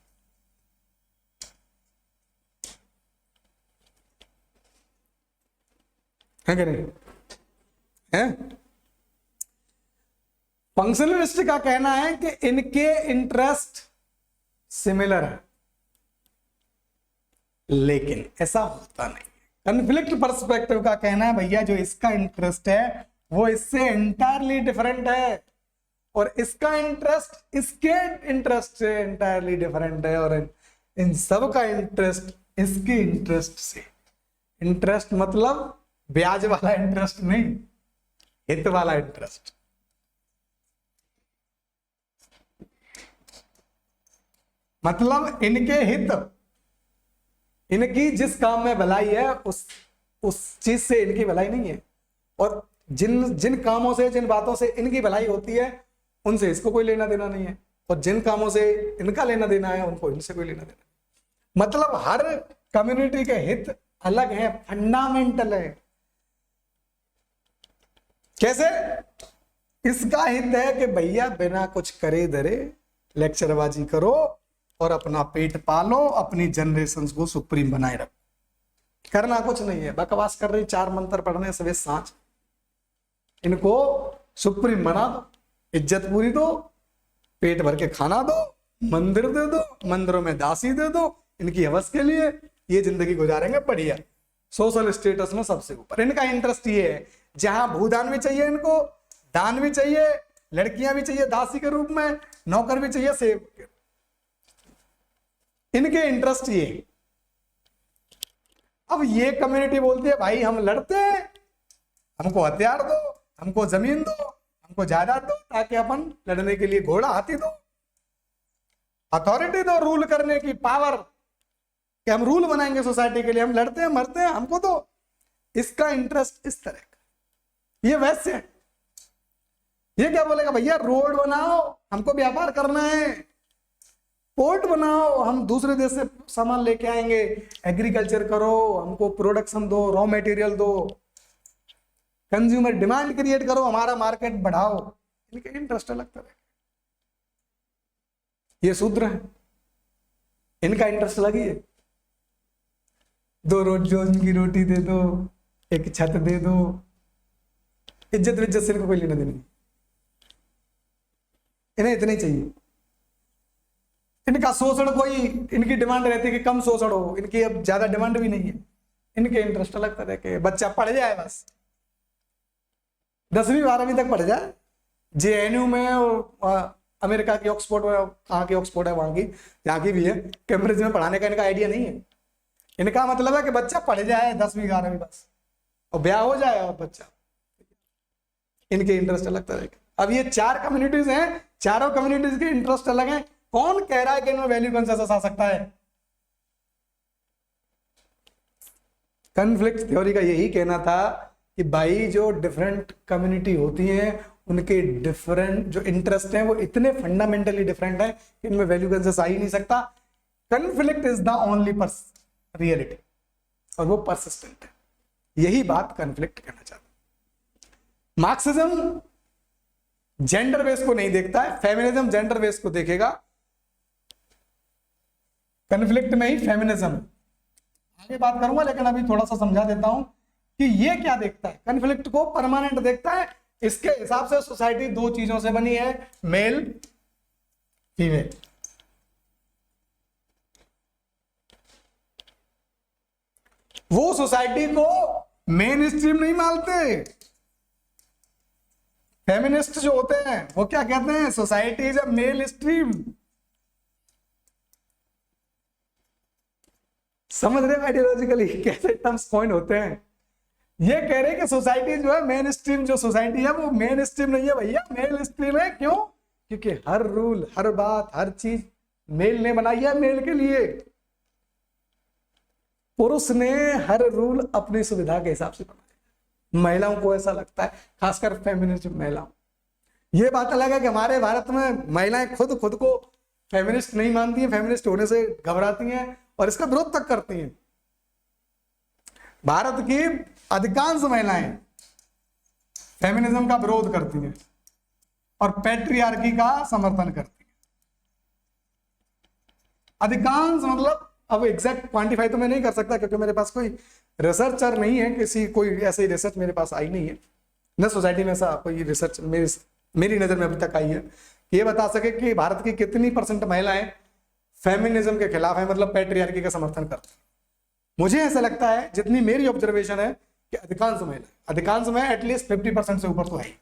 है कि नहीं? है? फंक्शनलिस्ट का कहना है कि इनके इंटरेस्ट सिमिलर है, लेकिन ऐसा होता नहीं। कन्फ्लिक्ट पर्सपेक्टिव का कहना है भैया जो इसका इंटरेस्ट है वो इससे एंटायरली डिफरेंट है, और इसका इंटरेस्ट इसके इंटरेस्ट से एंटायरली डिफरेंट है, और इन सब का इंटरेस्ट इसके इंटरेस्ट से। इंटरेस्ट मतलब ब्याज वाला इंटरेस्ट नहीं, हित वाला इंटरेस्ट। मतलब इनके हित, इनकी जिस काम में भलाई है उस चीज से इनकी भलाई नहीं है, और जिन कामों से जिन बातों से इनकी भलाई होती है उनसे इसको कोई लेना देना नहीं है, और जिन कामों से इनका लेना देना है उनको इनसे कोई लेना देना नहीं। मतलब हर कम्युनिटी के हित अलग है, फंडामेंटल है। कैसे? इसका हित है कि भैया बिना कुछ करे धरे लेक्चरबाजी करो और अपना पेट पालो, अपनी जनरेशन को सुप्रीम बनाए रखो। करना कुछ नहीं है, बकवास कर रही, 4 मंत्र पढ़ने सवेरे सांझ। इनको सुप्रीम बना दो, इज्जत पूरी दो, पेट भर के खाना दो, मंदिर दे दो, मंदिरों में दासी दे दो, इनकी हवस के लिए ये जिंदगी गुजारेंगे बढ़िया, सोशल स्टेटस में सबसे ऊपर। इनका इंटरेस्ट ये है, जहां भूदान भी चाहिए इनको, दान भी चाहिए, लड़कियां भी चाहिए दासी के रूप में, नौकर भी चाहिए सेवक। इनके इंटरेस्ट ये। अब ये कम्युनिटी बोलती है भाई हम लड़ते हैं, हमको हथियार दो, हमको जमीन दो, हमको जायदाद दो, ताकि अपन लड़ने के लिए घोड़ा हाथी दो, अथॉरिटी दो, रूल करने की पावर, कि हम रूल बनाएंगे सोसाइटी के लिए, हम लड़ते हैं मरते हैं हमको दो। इसका इंटरेस्ट इस तरह का। ये वैसे है, ये क्या बोलेगा भैया रोड बनाओ, हमको व्यापार करना है, पोर्ट बनाओ, हम दूसरे देश से सामान लेके आएंगे, एग्रीकल्चर करो, हमको प्रोडक्शन दो, रॉ मटेरियल दो, कंज्यूमर डिमांड क्रिएट करो, हमारा मार्केट बढ़ाओ। इनके इंटरेस्ट अलग तरह। ये शूद्र है, इनका इंटरेस्ट अलग ही है। 2 रोज की रोटी दे दो, एक छत दे दो, इज्जत विज्जत से इनको कोई लेना देना नहीं, इन्हें इतने चाहिए। इनका शोषण कोई, इनकी डिमांड रहती है कि कम शोषण हो, इनकी अब ज्यादा डिमांड भी नहीं है। इनके इंटरेस्ट अलग तरह के, बच्चा पढ़ जाए बस, 10वीं 12वीं तक पढ़ जाए, JNU में, और अमेरिका की ऑक्सफोर्ड में, कहाँ की ऑक्सफोर्ड है वहां की, यहाँ की भी है, कैम्ब्रिज में पढ़ाने का इनका आइडिया नहीं है। इनका मतलब है कि बच्चा पढ़ जाए 10वीं 11वीं बस, और ब्याह हो जाए और बच्चा। इनके इंटरेस्ट अलग तरह के। अब ये 4 कम्युनिटीज हैं, चारों कम्युनिटीज के इंटरेस्ट अलग हैं। कौन कह रहा है कि इनमें वैल्यू कंसेंसस आ सकता है? कॉन्फ्लिक्ट थ्योरी का यही कहना था कि भाई जो डिफरेंट कम्युनिटी होती हैं उनके डिफरेंट जो इंटरेस्ट हैं वो इतने फंडामेंटली डिफरेंट है कि इनमें वैल्यू कंसेंसस आ ही नहीं सकता। Conflict is the only reality, और वो परसिस्टेंट है। यही बात कॉन्फ्लिक्ट कहना चाहता है। मार्क्सिज्म जेंडर बेस को नहीं देखता है, फेमिनिज्म जेंडर बेस को देखेगा। कॉन्फ्लिक्ट में ही फेमिनिज्म। आगे बात करूंगा, लेकिन अभी थोड़ा सा समझा देता हूं कि ये क्या देखता है। कॉन्फ्लिक्ट को परमानेंट देखता है। इसके हिसाब से सोसाइटी 2 चीजों से बनी है, मेल फीमेल। वो सोसाइटी को मेन स्ट्रीम नहीं मानते। फेमिनिस्ट जो होते हैं वो क्या कहते हैं, society is a male stream. समझ रहे आइडियोलॉजिकली कैसे टर्म्स पॉइंट होते हैं। ये कह रहे हैं कि सोसाइटी जो है मेन स्ट्रीम, जो सोसाइटी है वो मेन स्ट्रीम नहीं है भैया, मेल स्ट्रीम है। क्यों? क्योंकि हर रूल, हर बात, हर चीज मेल ने बनाई है, मेल के लिए। पुरुष ने हर रूल अपनी सुविधा के हिसाब से बनाया। महिलाओं को ऐसा लगता है, खासकर फेमिनिस्ट महिलाओं। ये बात अलग है कि हमारे भारत में महिलाएं खुद को फेमिनिस्ट नहीं मानती हैं, फेमिनिस्ट होने से घबराती हैं और इसका विरोध तक करती हैं। भारत की अधिकांश महिलाएं फेमिनिज्म का विरोध करती हैं और पैट्रियार्की का समर्थन करती हैं। अधिकांश मतलब, अब एग्जैक्ट क्वांटिफाई तो मैं नहीं कर सकता क्योंकि मेरे पास कोई रिसर्चर नहीं है, कोई ऐसी रिसर्च मेरे पास आई नहीं है, न सोसाइटी में ऐसा कोई रिसर्च मेरी नजर में अभी तक आई है ये बता सके कि भारत की कितनी % महिलाएं फेमिनिज्म के खिलाफ है, मतलब पैट्रियार्की का समर्थन करती हैं। मुझे ऐसा लगता है, जितनी मेरी ऑब्जर्वेशन है, कि अधिकांश में एटलीस्ट 50% से ऊपर तो है ही।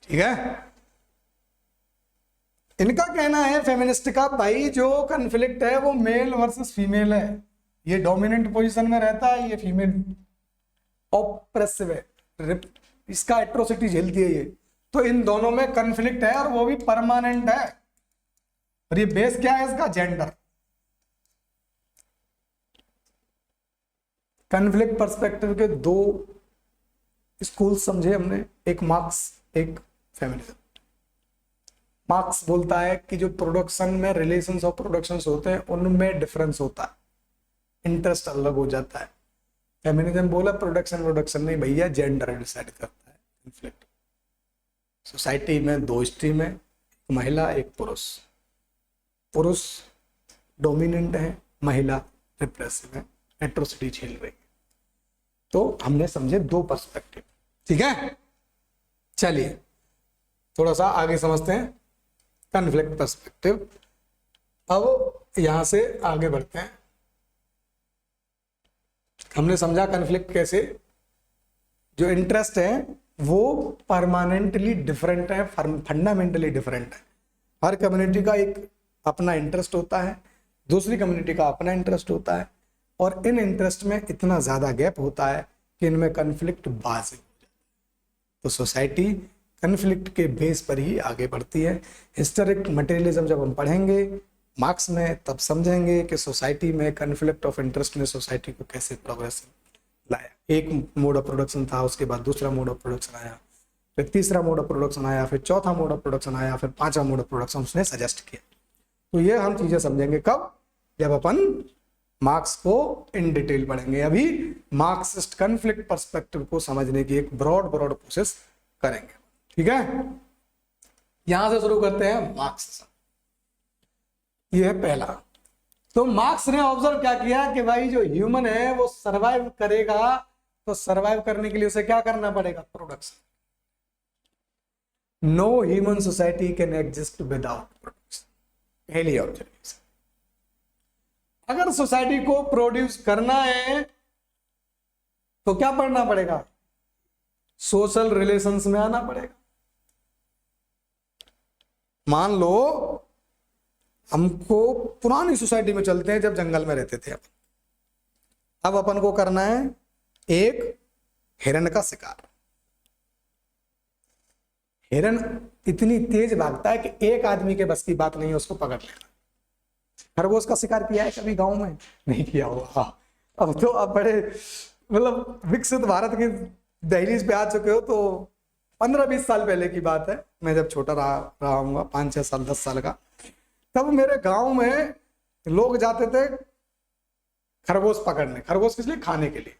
ठीक है, इनका कहना है फेमिनिस्ट का, भाई जो कन्फ्लिक्ट है वो मेल वर्सेस फीमेल है, ये डोमिनेंट पोजीशन में रहता है, ये फीमेल ऑप्रेसिव है, इसका एट्रोसिटी झेलती है ये, तो इन दोनों में कन्फ्लिक्ट है और वो भी परमानेंट है। और ये बेस क्या है इसका? जेंडर। कन्फ्लिक्ट पर्सपेक्टिव के दो स्कूल समझे हमने, एक मार्क्स, एक फेमिनिज्म। मार्क्स बोलता है कि जो प्रोडक्शन में रिलेशंस और प्रोडक्शंस होते हैं उनमें डिफरेंस होता है, इंटरेस्ट अलग हो जाता है। फेमिनिज्म बोला प्रोडक्शन नहीं भैया, जेंडर डिसाइड करता है कन्फ्लिक्ट। सोसाइटी में दो स्ट्रीम है, एक महिला एक पुरुष। पुरुष डोमिनेंट है, महिला रिप्रेसिव है, एट्रोसिटी झेल रही है। तो हमने समझे दो पर्सपेक्टिव। ठीक है, चलिए थोड़ा सा आगे समझते हैं कन्फ्लिक्ट पर्सपेक्टिव। अब यहां से आगे बढ़ते हैं। हमने समझा कन्फ्लिक्ट कैसे, जो इंटरेस्ट है वो परमानेंटली डिफरेंट है, फंडामेंटली डिफरेंट है। हर कम्युनिटी का एक अपना इंटरेस्ट होता है, दूसरी कम्युनिटी का अपना इंटरेस्ट होता है, और इन इंटरेस्ट में इतना ज्यादा गैप होता है कि इनमें कन्फ्लिक्ट बाज़ हो जाता है। तो सोसाइटी कन्फ्लिक्ट के बेस पर ही आगे बढ़ती है। हिस्टोरिक मटेरियलिज्म जब हम पढ़ेंगे मार्क्स में, तब समझेंगे कि सोसाइटी में कन्फ्लिक्ट ऑफ इंटरेस्ट ने सोसाइटी को कैसे प्रोग्रेस लाया। एक मोड ऑफ प्रोडक्शन था, उसके बाद दूसरा मोड ऑफ प्रोडक्शन आया, फिर तीसरा मोड ऑफ प्रोडक्शन आया, फिर चौथा मोड ऑफ प्रोडक्शन आया, फिर पांचवा मोड ऑफ प्रोडक्शन उसने सजेस्ट किया। तो ये हम चीजें समझेंगे कब? जब अपन मार्क्स को इन डिटेल पढ़ेंगे। अभी मार्क्सिस्ट कन्फ्लिक्ट पर्सपेक्टिव को समझने की एक ब्रॉड प्रोसेस करेंगे। ठीक है, यहां से शुरू करते हैं मार्क्सिज्म। ये है पहला। तो मार्क्स ने ऑब्जर्व क्या किया कि भाई जो ह्यूमन है वो सरवाइव करेगा, तो सरवाइव करने के लिए उसे क्या करना पड़ेगा? Production. No human society can exist without production, पहली ऑब्जर्वेशन। अगर सोसाइटी को प्रोड्यूस करना है तो क्या पढ़ना पड़ेगा? सोशल रिलेशंस में आना पड़ेगा। मान लो हमको पुरानी सोसाइटी में चलते हैं, जब जंगल में रहते थे अपन। अब अपन को करना है एक हिरण का शिकार। हिरण इतनी तेज भागता है कि एक आदमी के बस की बात नहीं है उसको पकड़ लेना। खरगोश का शिकार किया है कभी गांव में? नहीं किया होगा। अब तो आप बड़े मतलब विकसित भारत की दहलीज पे आ चुके हो, तो 15-20 साल पहले की बात है, मैं जब छोटा रहा हूँगा, 5-6 साल 10 साल का, तब मेरे गांव में लोग जाते थे खरगोश पकड़ने। खरगोश किस लिए? खाने के लिए।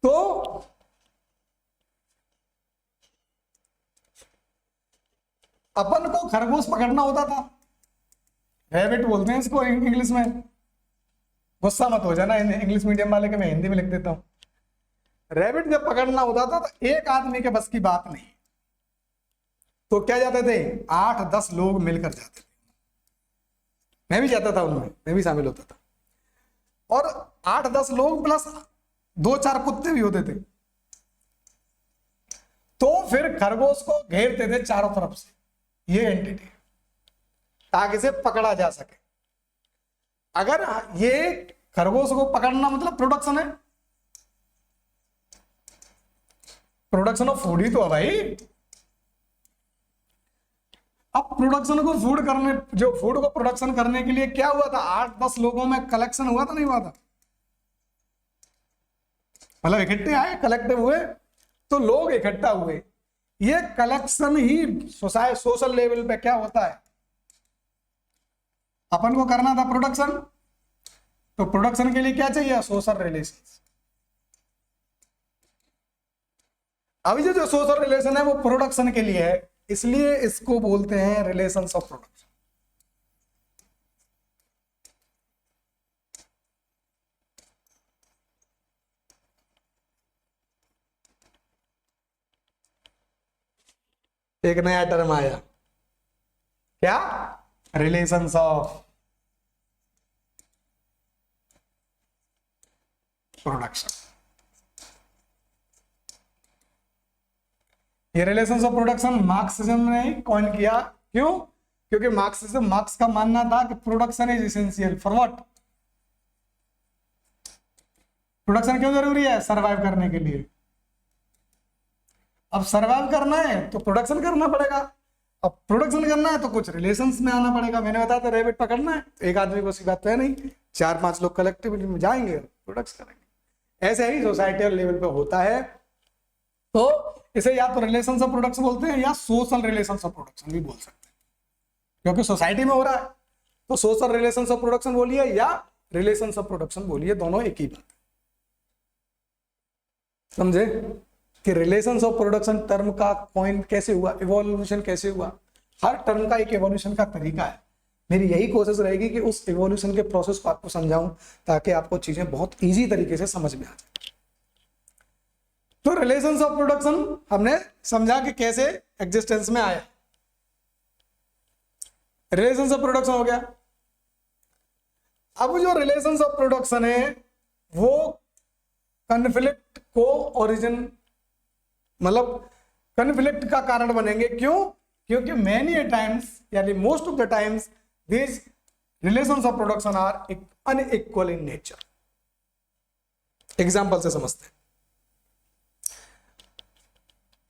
तो अपन को खरगोश पकड़ना होता था, रैबिट बोलते हैं इसको इंग्लिश में। गुस्सा मत हो जाना इंग्लिश मीडियम वाले के, मैं हिंदी में लिख देता हूं। रैबिट जब पकड़ना होता था तो एक आदमी के बस की बात नहीं, तो क्या जाते थे? 8-10 लोग मिलकर जाते थे। मैं भी जाता था उनमें, मैं भी शामिल होता था। और 8-10 लोग प्लस 2-4 कुत्ते भी होते थे। तो फिर खरगोश को घेरते थे चारों तरफ से ये एंटिटी, ताकि इसे पकड़ा जा सके। अगर ये खरगोश को पकड़ना मतलब प्रोडक्शन है, प्रोडक्शन ऑफ फूड ही तो है भाई। अब प्रोडक्शन को फूड करने, जो फूड को प्रोडक्शन करने के लिए क्या हुआ था? 8-10 लोगों में कलेक्शन हुआ था, नहीं हुआ था? मतलब इकट्ठे आए, कलेक्टिव हुए, तो लोग इकट्ठा हुए। ये कलेक्शन ही सोशल लेवल पे क्या होता है? अपन को करना था प्रोडक्शन, तो प्रोडक्शन के लिए क्या चाहिए? Social relations. अभी जो सोशल रिलेशन है वो प्रोडक्शन के लिए है, इसलिए इसको बोलते हैं रिलेशंस ऑफ प्रोडक्शन। एक नया टर्म आया, क्या? Relations of production. ये रिलेशंस ऑफ प्रोडक्शन मार्क्सिज्म ने कॉइन किया। क्यों? क्योंकि मार्क्स का मानना था कि production is essential for what. Production क्यों जरूरी है? सरवाइव करने के लिए। अब सरवाइव करना है तो प्रोडक्शन करना पड़ेगा। अब प्रोडक्शन करना है तो कुछ रिलेशंस में आना पड़ेगा। मैंने बताया था रैबिट पकड़ना है, एक आदमी को सी बात तो है नहीं, 4-5 लोग कलेक्टिविटी में जाएंगे, प्रोडक्शन करेंगे। ऐसे ही सोसाइटल लेवल पे होता है। तो इसे या तो रिलेशंस ऑफ प्रोडक्शन बोलते हैं या सोशल रिलेशंस ऑफ प्रोडक्शन भी बोल सकते हैं, क्योंकि सोसाइटी में हो रहा है। तो सोशल रिलेशंस ऑफ प्रोडक्शन बोलिए या रिलेशंस ऑफ प्रोडक्शन बोलिए, दोनों एक ही बात है। समझे कि रिलेशंस ऑफ प्रोडक्शन टर्म का कॉइन कैसे हुआ, इवोल्यूशन कैसे हुआ। हर टर्म का एक इवोल्यूशन का तरीका है। मेरी यही कोशिश रहेगी कि उस इवोल्यूशन के प्रोसेस को आपको समझाऊं ताकि आपको चीजें बहुत इजी तरीके से समझ में आ जाए। तो रिलेशंस ऑफ प्रोडक्शन हमने समझा कि कैसे एग्जिस्टेंस में आया। रिलेशंस ऑफ प्रोडक्शन हो गया। अब जो रिलेशंस ऑफ प्रोडक्शन है वो कन्फ्लिक्ट को ओरिजिन, मतलब कन्फ्लिक्ट का कारण बनेंगे। क्यों? क्योंकि मेनी टाइम्स यानी most of the times this relations of production are unequal in nature. Example से समझते हैं।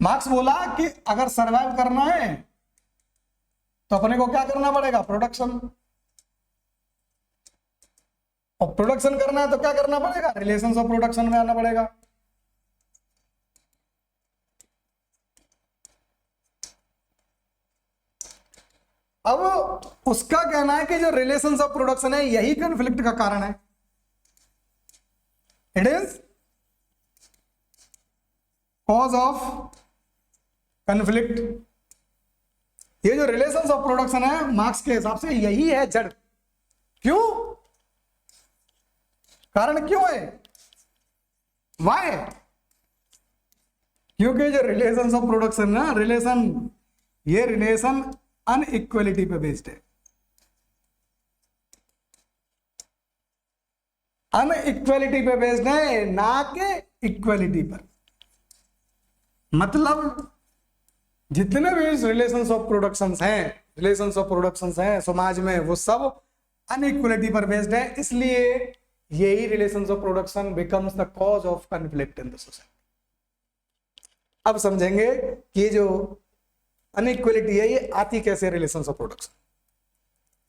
मार्क्स बोला कि अगर सरवाइव करना है तो अपने को क्या करना पड़ेगा? प्रोडक्शन। और प्रोडक्शन करना है तो क्या करना पड़ेगा? रिलेशंस ऑफ प्रोडक्शन में आना पड़ेगा। अब उसका कहना है कि जो रिलेशंस ऑफ प्रोडक्शन है यही कन्फ्लिक्ट का कारण है। It is cause of conflict. ये जो रिलेशंस ऑफ प्रोडक्शन है मार्क्स के हिसाब से यही है जड़। क्यों? कारण क्यों है? वाई? क्योंकि जो रिलेशंस ऑफ प्रोडक्शन ना, ये रिलेशन अनइक्वलिटी पे बेस्ड है। अनइक्वलिटी पे बेस्ड है, ना कि इक्वलिटी पर। मतलब जितने भी रिलेशंस ऑफ प्रोडक्शंस हैं समाज में, वो सब अनइक्वलिटी पर बेस्ड है। इसलिए यही relations of production becomes the cause of conflict in the society. अब समझेंगे कि जो अनइक्वलिटी है ये आती कैसे रिलेशंस ऑफ प्रोडक्शन।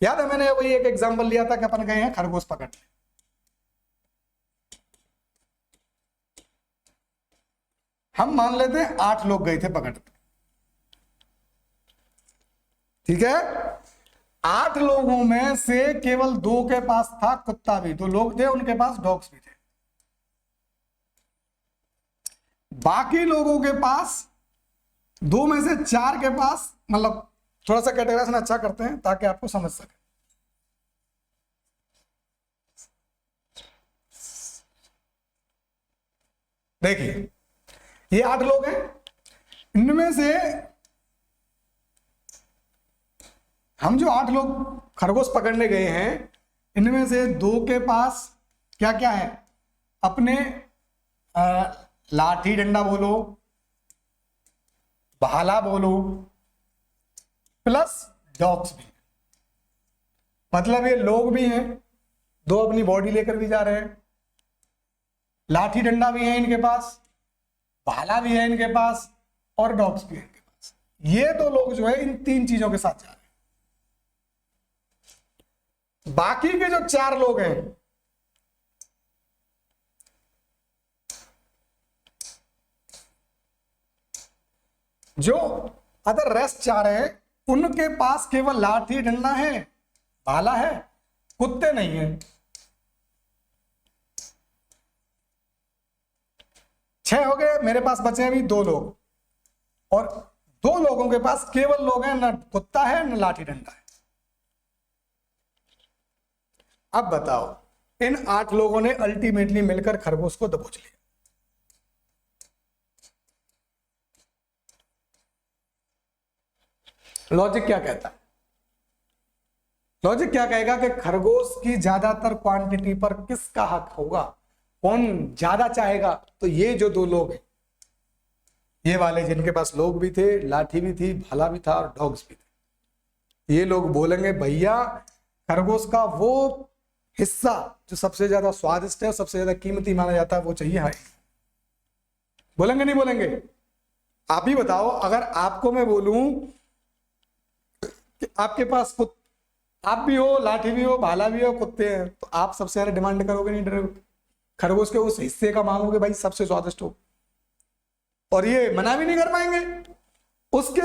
याद है मैंने वही एक एग्जांपल लिया था कि अपन गए हैं खरगोश पकड़ने। हम मान लेते हैं 8 लोग गए थे पकड़ने, ठीक है। 8 लोगों में से केवल 2 के पास था कुत्ता भी, 2 लोग थे उनके पास डॉग्स भी थे। बाकी लोगों के पास 2 में से 4 के पास, मतलब थोड़ा सा कैटेगराइजेशन अच्छा करते हैं ताकि आपको समझ सके। देखिए ये 8 लोग हैं, इनमें से हम जो 8 लोग खरगोश पकड़ने गए हैं इनमें से 2 के पास क्या क्या है? अपने लाठी डंडा बोलो, भाला बोलो, प्लस डॉग्स भी। मतलब ये लोग भी हैं, 2 अपनी बॉडी लेकर भी जा रहे हैं, लाठी डंडा भी है इनके पास, भाला भी है इनके पास, और डॉग्स भी है इनके पास। ये 2 लोग जो है इन 3 चीजों के साथ जा रहे हैं। बाकी के जो 4 लोग हैं जो अदर रेस्ट 4 हैं उनके पास केवल लाठी डंडा है, भाला है, कुत्ते नहीं है। 6 हो गए, मेरे पास बचे अभी 2 लोग, और 2 लोगों के पास केवल लोग हैं, न कुत्ता है न लाठी डंडा है। अब बताओ इन 8 लोगों ने अल्टीमेटली मिलकर खरगोश को दबोच लिया। लॉजिक क्या कहता है? लॉजिक क्या कहेगा कि खरगोश की ज्यादातर क्वांटिटी पर किसका हक होगा? कौन ज्यादा चाहेगा? तो ये जो दो लोग हैं, ये वाले जिनके पास लोग भी थे, लाठी भी थी, भाला भी था और डॉग्स भी थे, ये लोग बोलेंगे भैया खरगोश का वो हिस्सा जो सबसे ज्यादा स्वादिष्ट है और सबसे ज्यादा कीमती माना जाता है वो चाहिए हमें। बोलेंगे नहीं बोलेंगे? आप ही बताओ, अगर आपको मैं बोलूं कि आपके पास आप भी हो, लाठी भी हो, भाला भी हो, कुत्ते हैं, तो आप सबसे ज्यादा डिमांड करोगे नहीं डरोगे? खरगोश के उस हिस्से का मांगोगे भाई सबसे स्वादिष्ट हो, और ये मना भी नहीं कर पाएंगे। उसके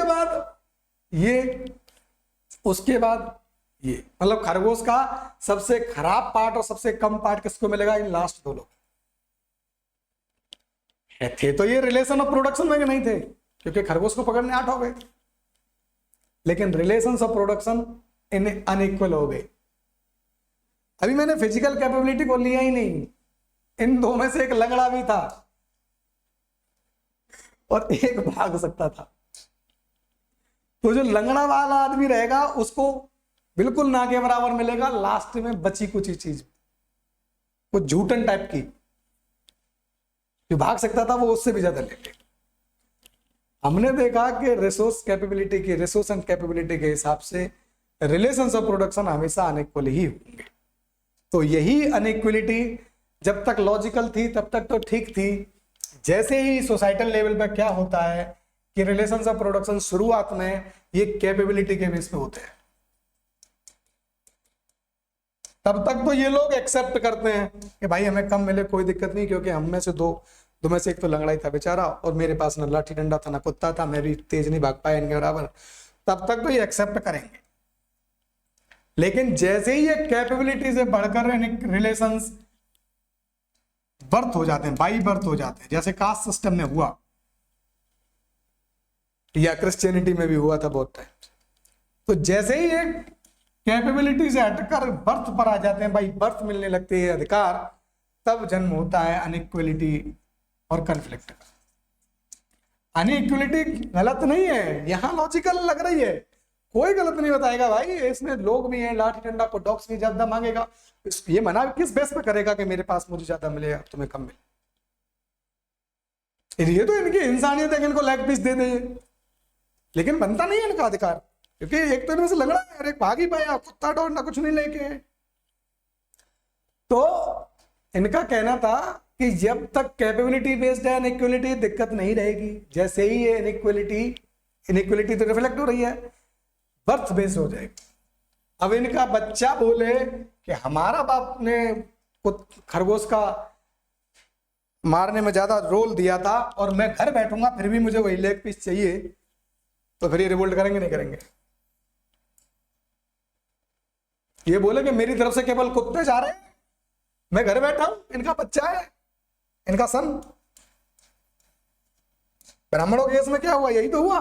बाद ये मतलब खरगोश का सबसे खराब पार्ट और सबसे कम पार्ट किसको मिलेगा? इन लास्ट दो लोग थे। तो ये रिलेशन ऑफ प्रोडक्शन में नहीं थे, क्योंकि खरगोश को पकड़ने 8 हो गए, लेकिन relation of production in unequal हो गए। अभी मैंने फिजिकल कैपेबिलिटी को लिया ही नहीं, इन दो में से एक लंगड़ा भी था और एक भाग सकता था। तो जो लंगड़ा वाला आदमी रहेगा उसको बिल्कुल ना के बराबर मिलेगा लास्ट में बची कुछ ही चीज, वो झूठन टाइप की। जो भाग सकता था वो उससे भी ज्यादा ले ले। हमने देखा कि रिसोर्स एंड कैपेबिलिटी के हिसाब से रिलेशंस ऑफ प्रोडक्शन हमेशा अनइक्वल ही होंगे। तो यही अनइक्वलिटी जब तक लॉजिकल थी तब तक तो ठीक थी। जैसे ही सोसाइटल लेवल पर क्या होता है कि रिलेशंस ऑफ प्रोडक्शन शुरुआत में ये कैपेबिलिटी के बेस पे होते हैं, तब तक तो ये लोग एक्सेप्ट करते हैं कि भाई हमें कम मिले कोई दिक्कत नहीं, क्योंकि हम में से दो में से एक तो लंगड़ा ही था बेचारा और मेरे पास ना लाठी डंडा था ना कुत्ता था, मैं भी तेज नहीं भाग पाया इनके बराबर, तब तक तो ये एक्सेप्ट करेंगे। लेकिन जैसे ही ये कैपेबिलिटी से बढ़कर रिलेशंस बर्थ हो जाते हैं, बाई बर्थ हो जाते हैं, जैसे कास्ट सिस्टम में हुआ या क्रिश्चियनिटी में भी हुआ था बहुत टाइम, तो जैसे ही ये कैपेबिलिटी से हटकर बर्थ पर आ जाते हैं, भाई बर्थ मिलने लगते हैं अधिकार, तब जन्म होता है अनइक्वलिटी और कन्फ्लिक्ट। अनइक्वलिटी गलत नहीं है, यहां लॉजिकल लग रही है, कोई गलत नहीं बताएगा भाई, इसमें लोग भी हैं, लाठी डंडा को डॉग्स भी ज्यादा मांगेगा, ये मना किस बेस पे करेगा कि मेरे पास मुझे ज्यादा मिलेगा तुम्हें कम मिले? ये तो इनकी इंसानियत है, इनको लेग पीस दे दे, लेकिन बनता नहीं है इनका अधिकार, क्योंकि एक तो इनमें से लंगड़ा है और एक भाग ही पाया, कुत्ता डोर कुछ नहीं लेके। तो इनका कहना था कि जब तक कैपेबिलिटी बेस्ड है इनइक्वलिटी दिक्कत नहीं रहेगी, जैसे ही ये इनइक्वलिटी तो रिफ्लेक्ट हो रही है, बर्थ बेस्ड हो जाएगी। अब इनका बच्चा बोले कि हमारा बाप ने खरगोश का मारने में ज्यादा रोल दिया था और मैं घर बैठूंगा फिर भी मुझे वही लेग पीस चाहिए, तो फिर ये रिवोल्ट करेंगे नहीं करेंगे? ये बोले कि मेरी तरफ से केवल कुत्ते जा रहे हैं, मैं घर बैठा हूं, इनका बच्चा है, इनका सन। ब्राह्मणों के केस में क्या हुआ? यही तो हुआ।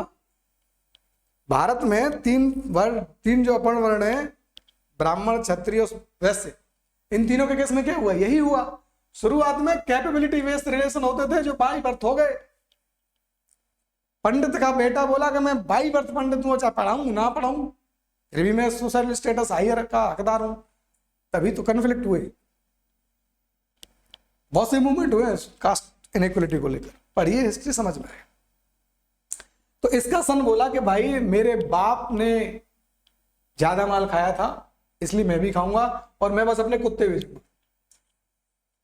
भारत में तीन जो अपर्ण वर्ण है, ब्राह्मण, क्षत्रिय, वैश्य, इन तीनों के केस में क्या हुआ? यही हुआ। शुरुआत में कैपेबिलिटी बेस्ड रिलेशन होते थे जो बाई बर्थ हो गए। पंडित का बेटा बोला कि मैं बाई बर्थ पंडित हूं, चाहे पढ़ाऊं ना पढ़ाऊं फिर भी मैं सोशल स्टेटस हायर का हकदार हूं, तभी तो कन्फ्लिक्ट हुए। बहुत से मूवमेंट हुए कास्ट इनइक्वलिटी को लेकर, पढ़िए हिस्ट्री समझ में आए। तो इसका सन बोला कि भाई मेरे बाप ने ज्यादा माल खाया था इसलिए मैं भी खाऊंगा और मैं बस अपने कुत्ते बेचूंगा।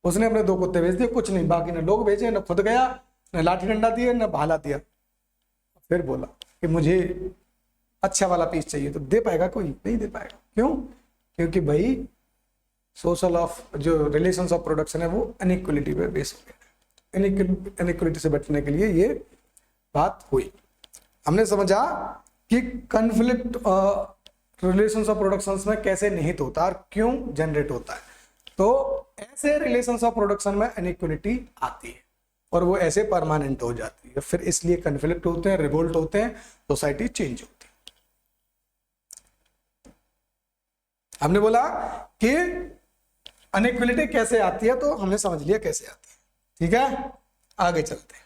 उसने अपने 2 कुत्ते बेच दिए, कुछ नहीं, बाकी न लोग बेचे, न खुद गया, न लाठी डंडा दिया, न भाला दिया। फिर बोला कि मुझे अच्छा वाला पीस चाहिए, तो दे पाएगा कोई? नहीं दे पाएगा। क्यों? क्योंकि भाई सोशल ऑफ जो रिलेशंस ऑफ प्रोडक्शन है वो अनइक्वलिटी पे बेस हो गया। अनइक्वलिटी से बचने के लिए ये बात हुई। हमने समझा कि कन्फ्लिक्ट रिलेशंस ऑफ प्रोडक्शंस में कैसे निहित होता है और क्यों जनरेट होता है। तो ऐसे रिलेशंस ऑफ प्रोडक्शन में अनइक्वलिटी आती है और वो ऐसे परमानेंट हो जाती है, फिर इसलिए कन्फ्लिक्ट होते हैं, रिवोल्ट होते हैं, सोसाइटी चेंज होती है। हमने बोला कि अनइक्वलिटी कैसे आती है, तो हमने समझ लिया कैसे आती है। ठीक है, आगे चलते हैं।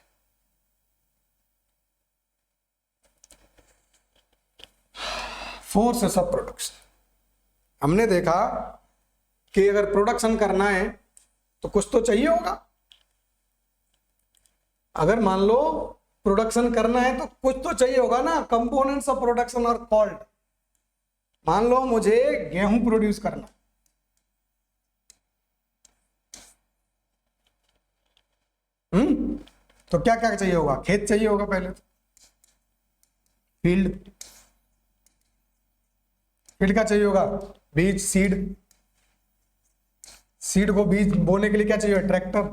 Forces of production. हमने देखा कि अगर प्रोडक्शन करना है तो कुछ तो चाहिए होगा। अगर मान लो प्रोडक्शन करना है तो कुछ तो चाहिए होगा ना। Components of production are called. मान लो मुझे गेहूं प्रोड्यूस करना, तो क्या क्या चाहिए होगा? खेत चाहिए होगा पहले तो, फील्ड। फील्ड क्या चाहिए होगा? बीज, सीड। सीड को बीज बोने के लिए क्या चाहिए? ट्रैक्टर।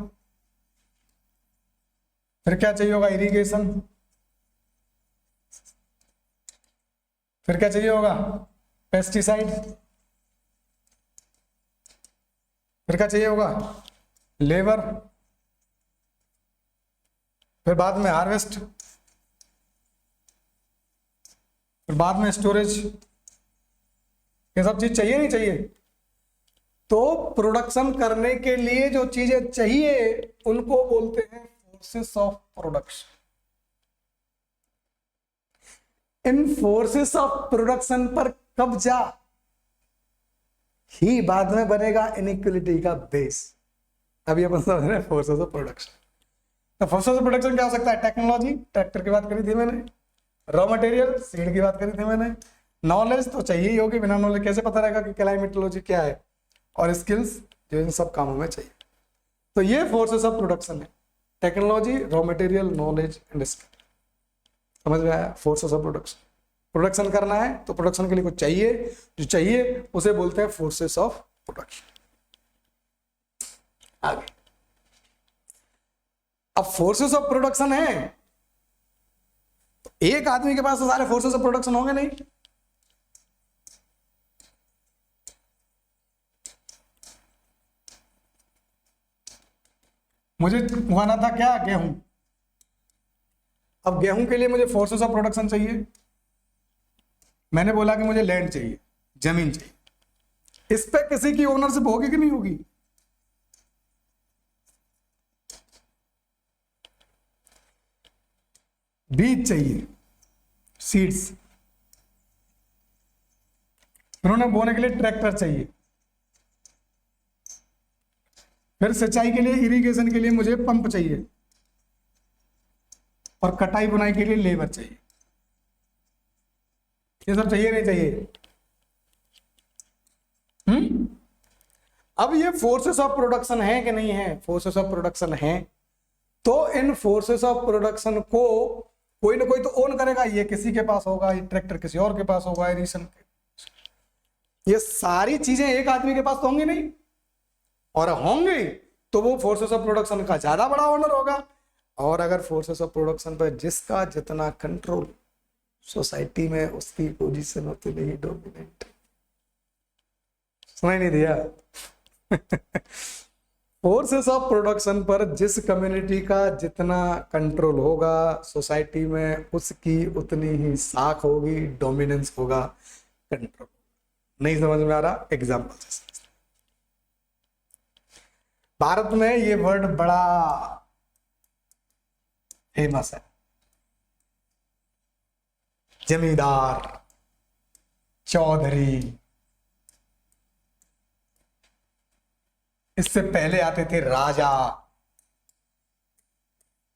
फिर क्या चाहिए होगा? इरिगेशन। फिर क्या चाहिए होगा? पेस्टिसाइड। फिर क्या चाहिए होगा? लेबर। फिर बाद में हार्वेस्ट। फिर बाद में स्टोरेज। ये सब चीज चाहिए नहीं चाहिए? तो प्रोडक्शन करने के लिए जो चीजें चाहिए उनको बोलते हैं forces of production. In forces of production पर कब्जा ही बाद में बनेगा इनइक्वलिटी का बेस। अभी अपन समझ रहे हैं फोर्सेस ऑफ प्रोडक्शन। तो फोर्सेस ऑफ प्रोडक्शन क्या हो सकता है? टेक्नोलॉजी, ट्रैक्टर की बात करी थी मैंने। रॉ मटेरियल, सीड की बात करी थी मैंने। नॉलेज तो चाहिए ही होगी, बिना नॉलेज कैसे पता रहेगा कि क्लाइमेटोलॉजी क्या है? और स्किल्स जो इन सब कामों में चाहिए। तो ये फोर्सेस ऑफ प्रोडक्शन है, technology, raw material, knowledge and skill. समझ में आया? Forces of production. प्रोडक्शन करना है तो प्रोडक्शन के लिए कुछ चाहिए, जो चाहिए उसे बोलते हैं फोर्सेस ऑफ प्रोडक्शन। आगे अब फोर्सेस ऑफ प्रोडक्शन है तो एक आदमी के पास तो सारे फोर्सेस ऑफ प्रोडक्शन होंगे नहीं। मुझे उगाना था क्या? गेहूं। अब गेहूं के लिए मुझे फोर्सेस ऑफ प्रोडक्शन चाहिए। मैंने बोला कि मुझे लैंड चाहिए, जमीन चाहिए। इस पे किसी की ओनरशिप होगी कि नहीं होगी? बीज चाहिए, सीड्स। उन्होंने बोने के लिए ट्रैक्टर चाहिए। फिर सिंचाई के लिए, इरिगेशन के लिए मुझे पंप चाहिए। और कटाई बुनाई के लिए लेबर चाहिए। ये सब चाहिए नहीं चाहिए? अब ये फोर्सेस ऑफ प्रोडक्शन है कि नहीं है? फोर्सेस ऑफ प्रोडक्शन है। तो इन फोर्सेस ऑफ प्रोडक्शन को कोई ना कोई तो ओन करेगा। ये किसी के पास होगा, ये ट्रैक्टर किसी और के पास होगा, इरिगेशन के। ये सारी चीजें एक आदमी के पास तो होंगी नहीं, और होंगे तो वो फोर्सेस ऑफ प्रोडक्शन का ज्यादा बड़ा ओनर होगा। और अगर फोर्सेस ऑफ प्रोडक्शन पर जिसका जितना कंट्रोल, सोसाइटी में उसकी पोजीशन होती नहीं डोमिनेंट। सुनाई नहीं दिया? फोर्सेस ऑफ प्रोडक्शन पर जिस कम्युनिटी का जितना कंट्रोल होगा, सोसाइटी में उसकी उतनी ही साख होगी, डोमिनेंस होगा, कंट्रोल। नहीं समझ में आ रहा? एग्जाम्पल से भारत में ये वर्ड बड़ा फेमस है, जमींदार, चौधरी। इससे पहले आते थे राजा,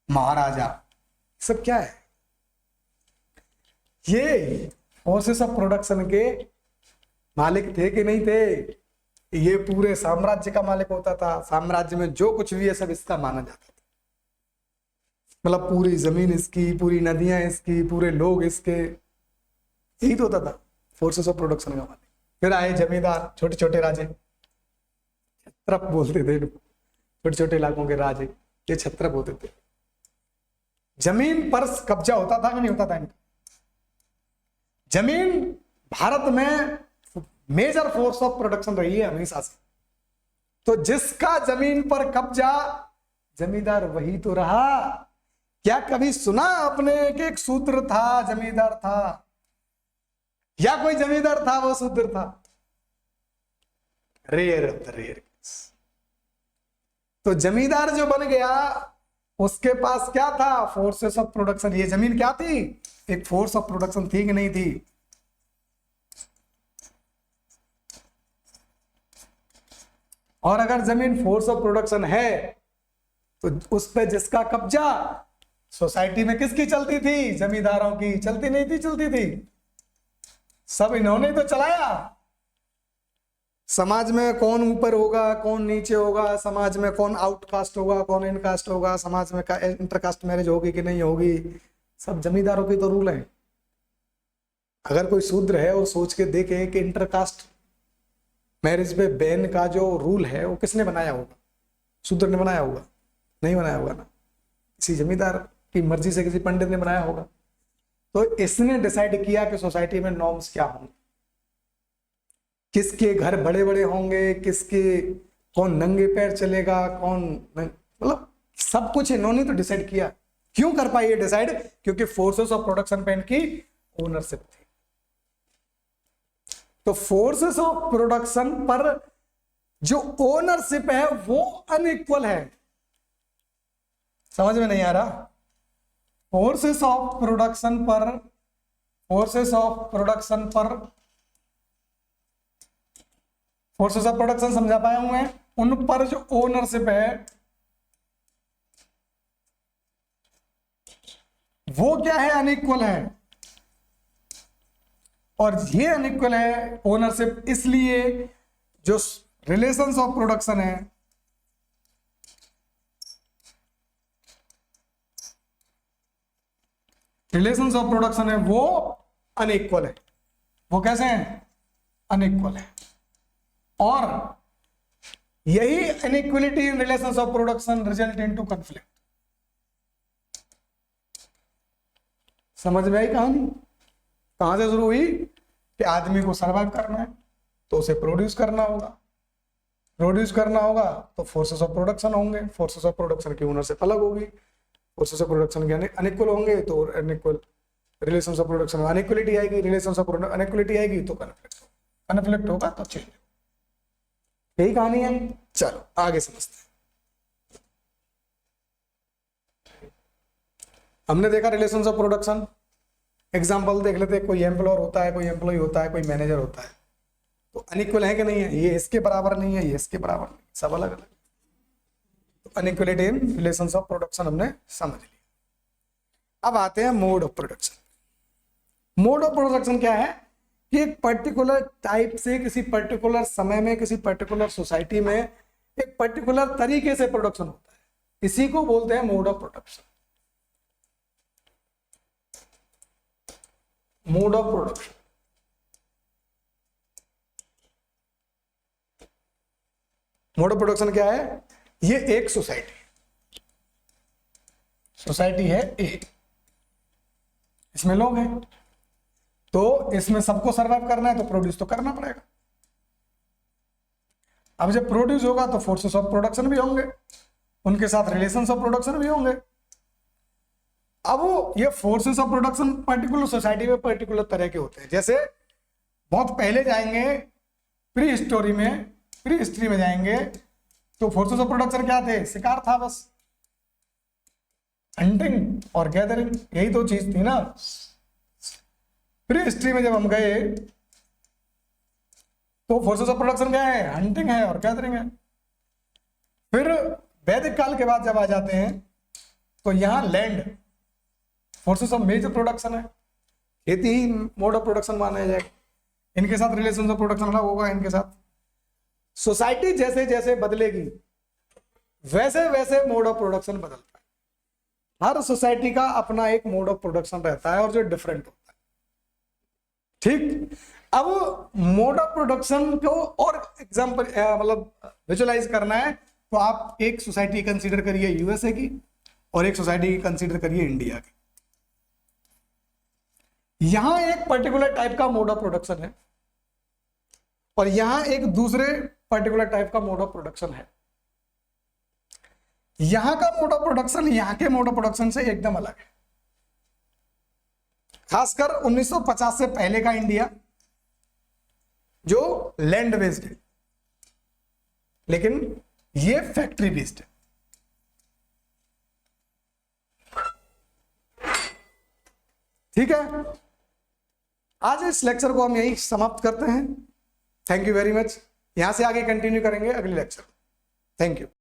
महाराजा। सब क्या है? ये फोर्सेस ऑफ प्रोडक्शन के मालिक थे कि नहीं थे? ये पूरे साम्राज्य का मालिक होता था। साम्राज्य में जो कुछ भी है सब इसका माना जाता था। मतलब पूरी जमीन इसकी, पूरी नदियां इसकी, पूरे लोग इसके। यही तो होता था फोर्सेस ऑफ प्रोडक्शन का मालिक। फिर आए जमींदार, छोटे छोटे राजे, छत्रप बोलते थे। छोटे छोटे इलाकों के राजे ये छत्रप होते थे। जमीन पर कब्जा होता था कि नहीं होता था इनका? जमीन भारत में मेजर फोर्स ऑफ प्रोडक्शन रही है हमेशा से। तो जिसका जमीन पर कब्जा, जमींदार वही तो रहा। क्या कभी सुना आपने कि एक शूद्र था जमींदार था, या कोई जमींदार था वो शूद्र था? Rare of the rare. तो जमींदार जो बन गया उसके पास क्या था? Forces of production. ये जमीन क्या थी? एक फोर्स ऑफ प्रोडक्शन थी कि नहीं थी? और अगर जमीन फोर्स ऑफ प्रोडक्शन है तो उस पे जिसका कब्जा, सोसाइटी में किसकी चलती थी? जमींदारों की। चलती नहीं थी? चलती थी। सब इन्होंने तो चलाया। समाज में कौन ऊपर होगा, कौन नीचे होगा, समाज में कौन आउटकास्ट होगा, कौन इनकास्ट होगा, समाज में इंटरकास्ट मैरिज होगी कि नहीं होगी, सब जमींदारों की तो रूल है। अगर कोई शूद्र है और सोच के देखे कि इंटरकास्ट मैरिज पे बैन का जो रूल है वो किसने बनाया होगा? शूद्र ने बनाया होगा? नहीं बनाया होगा ना, किसी जमींदार की मर्जी से किसी पंडित ने बनाया होगा। तो इसने डिसाइड किया कि सोसाइटी में नॉर्म्स क्या होंगे, किसके घर बड़े बड़े होंगे, किसके कौन नंगे पैर चलेगा, कौन मतलब सब कुछ इन्होंने तो डिसाइड किया। क्यों कर पाई ये डिसाइड? क्योंकि फोर्सेस ऑफ प्रोडक्शन पे इनकी ओनरशिप थी। तो फोर्सेस ऑफ प्रोडक्शन पर जो ओनरशिप है वो अनइक्वल है। समझ में नहीं आ रहा? फोर्सेस ऑफ प्रोडक्शन पर, फोर्सेस ऑफ प्रोडक्शन पर, फोर्सेस ऑफ प्रोडक्शन समझा पाया हूं मैं? उन पर जो ओनरशिप है वो क्या है? अनइक्वल है। और ये अनइक्वल है ओनरशिप इसलिए जो रिलेशंस ऑफ प्रोडक्शन है, रिलेशंस ऑफ प्रोडक्शन है वो अनइक्वल है। वो कैसे हैं? अनइक्वल है। और यही inequality in relations of production result into conflict. समझ में आई कहानी? कहां से शुरू हुई कि आदमी को सर्वाइव करना है तो उसे प्रोड्यूस करना होगा, प्रोड्यूस करना होगा तो फोर्सेस ऑफ प्रोडक्शन होंगे, फोर्सेस ऑफ प्रोडक्शन की ओनरशिप अलग होगी, फोर्सेस ऑफ प्रोडक्शन के अनइक्वल होंगे तो अनइक्वल रिलेशंस ऑफ प्रोडक्शन में अनइक्वलिटी आएगी, रिलेशंस ऑफ अनइक्वलिटी आएगी तो कॉन्फ्लिक्ट होगा, कॉन्फ्लिक्ट होगा तो चेंज। यही कहानी है। चलो आगे समझते हैं। हमने देखा रिलेशंस ऑफ प्रोडक्शन। एग्जाम्पल देख लेते हैं। कोई एम्प्लॉयर होता है, कोई एम्प्लॉय होता है, कोई मैनेजर होता है। तो अनइक्वल है कि नहीं है? ये इसके बराबर नहीं है, ये इसके बराबर नहीं, सब अलग अलग। तो inequality in relations of production हमने समझ लिया। अब आते हैं mode of production. Mode of production क्या है कि एक पर्टिकुलर टाइप से किसी पर्टिकुलर समय में किसी पर्टिकुलर सोसाइटी में एक पर्टिकुलर तरीके से प्रोडक्शन होता है, इसी को बोलते हैं mode of production. Mode of production. Mode of production क्या है? ये एक सोसाइटी, सोसाइटी है ए, इसमें लोग हैं, तो इसमें सबको सर्वाइव करना है तो प्रोड्यूस तो करना पड़ेगा। अब जब प्रोड्यूस होगा तो फोर्सेस ऑफ प्रोडक्शन भी होंगे, उनके साथ रिलेशंस ऑफ प्रोडक्शन भी होंगे। अब ये forces of production particular society में पर्टिकुलर तरह के होते हैं। जैसे बहुत पहले जाएंगे प्री हिस्टोरी में, प्री हिस्ट्री में जाएंगे तो फोर्सेस ऑफ प्रोडक्शन क्या थे? शिकार था बस, हंटिंग और गैदरिंग, यही तो चीज थी ना। प्री हिस्ट्री में जब हम गए तो फोर्सेस ऑफ प्रोडक्शन क्या है? हंटिंग है और गैदरिंग है। फिर वैदिक काल के बाद जब आ जाते हैं तो यहां land forces of major production है, खेती ही मोड ऑफ प्रोडक्शन माना जाएगा। इनके साथ रिलेशंस ऑफ प्रोडक्शन अलग होगा, इनके साथ। सोसाइटी जैसे जैसे बदलेगी वैसे वैसे मोड ऑफ प्रोडक्शन बदलता है। हर सोसाइटी का अपना एक मोड ऑफ प्रोडक्शन रहता है और जो डिफरेंट होता है। ठीक, अब मोड ऑफ प्रोडक्शन को और एग्जांपल मतलब विजुअलाइज करना है तो आप एक सोसाइटी कंसीडर करिए यूएसए की और एक सोसाइटी कंसीडर करिए इंडिया की। यहां एक पर्टिकुलर टाइप का मोड ऑफ प्रोडक्शन है और यहां एक दूसरे पर्टिकुलर टाइप का मोड ऑफ प्रोडक्शन है। यहां का मोड ऑफ प्रोडक्शन यहां के मोड ऑफ प्रोडक्शन से एकदम अलग है। खासकर 1950 से पहले का इंडिया जो लैंड बेस्ड है, लेकिन ये फैक्ट्री बेस्ड है। ठीक है, आज इस लेक्चर को हम यही समाप्त करते हैं। Thank you very much. यहां से आगे कंटिन्यू करेंगे अगले लेक्चर। Thank you.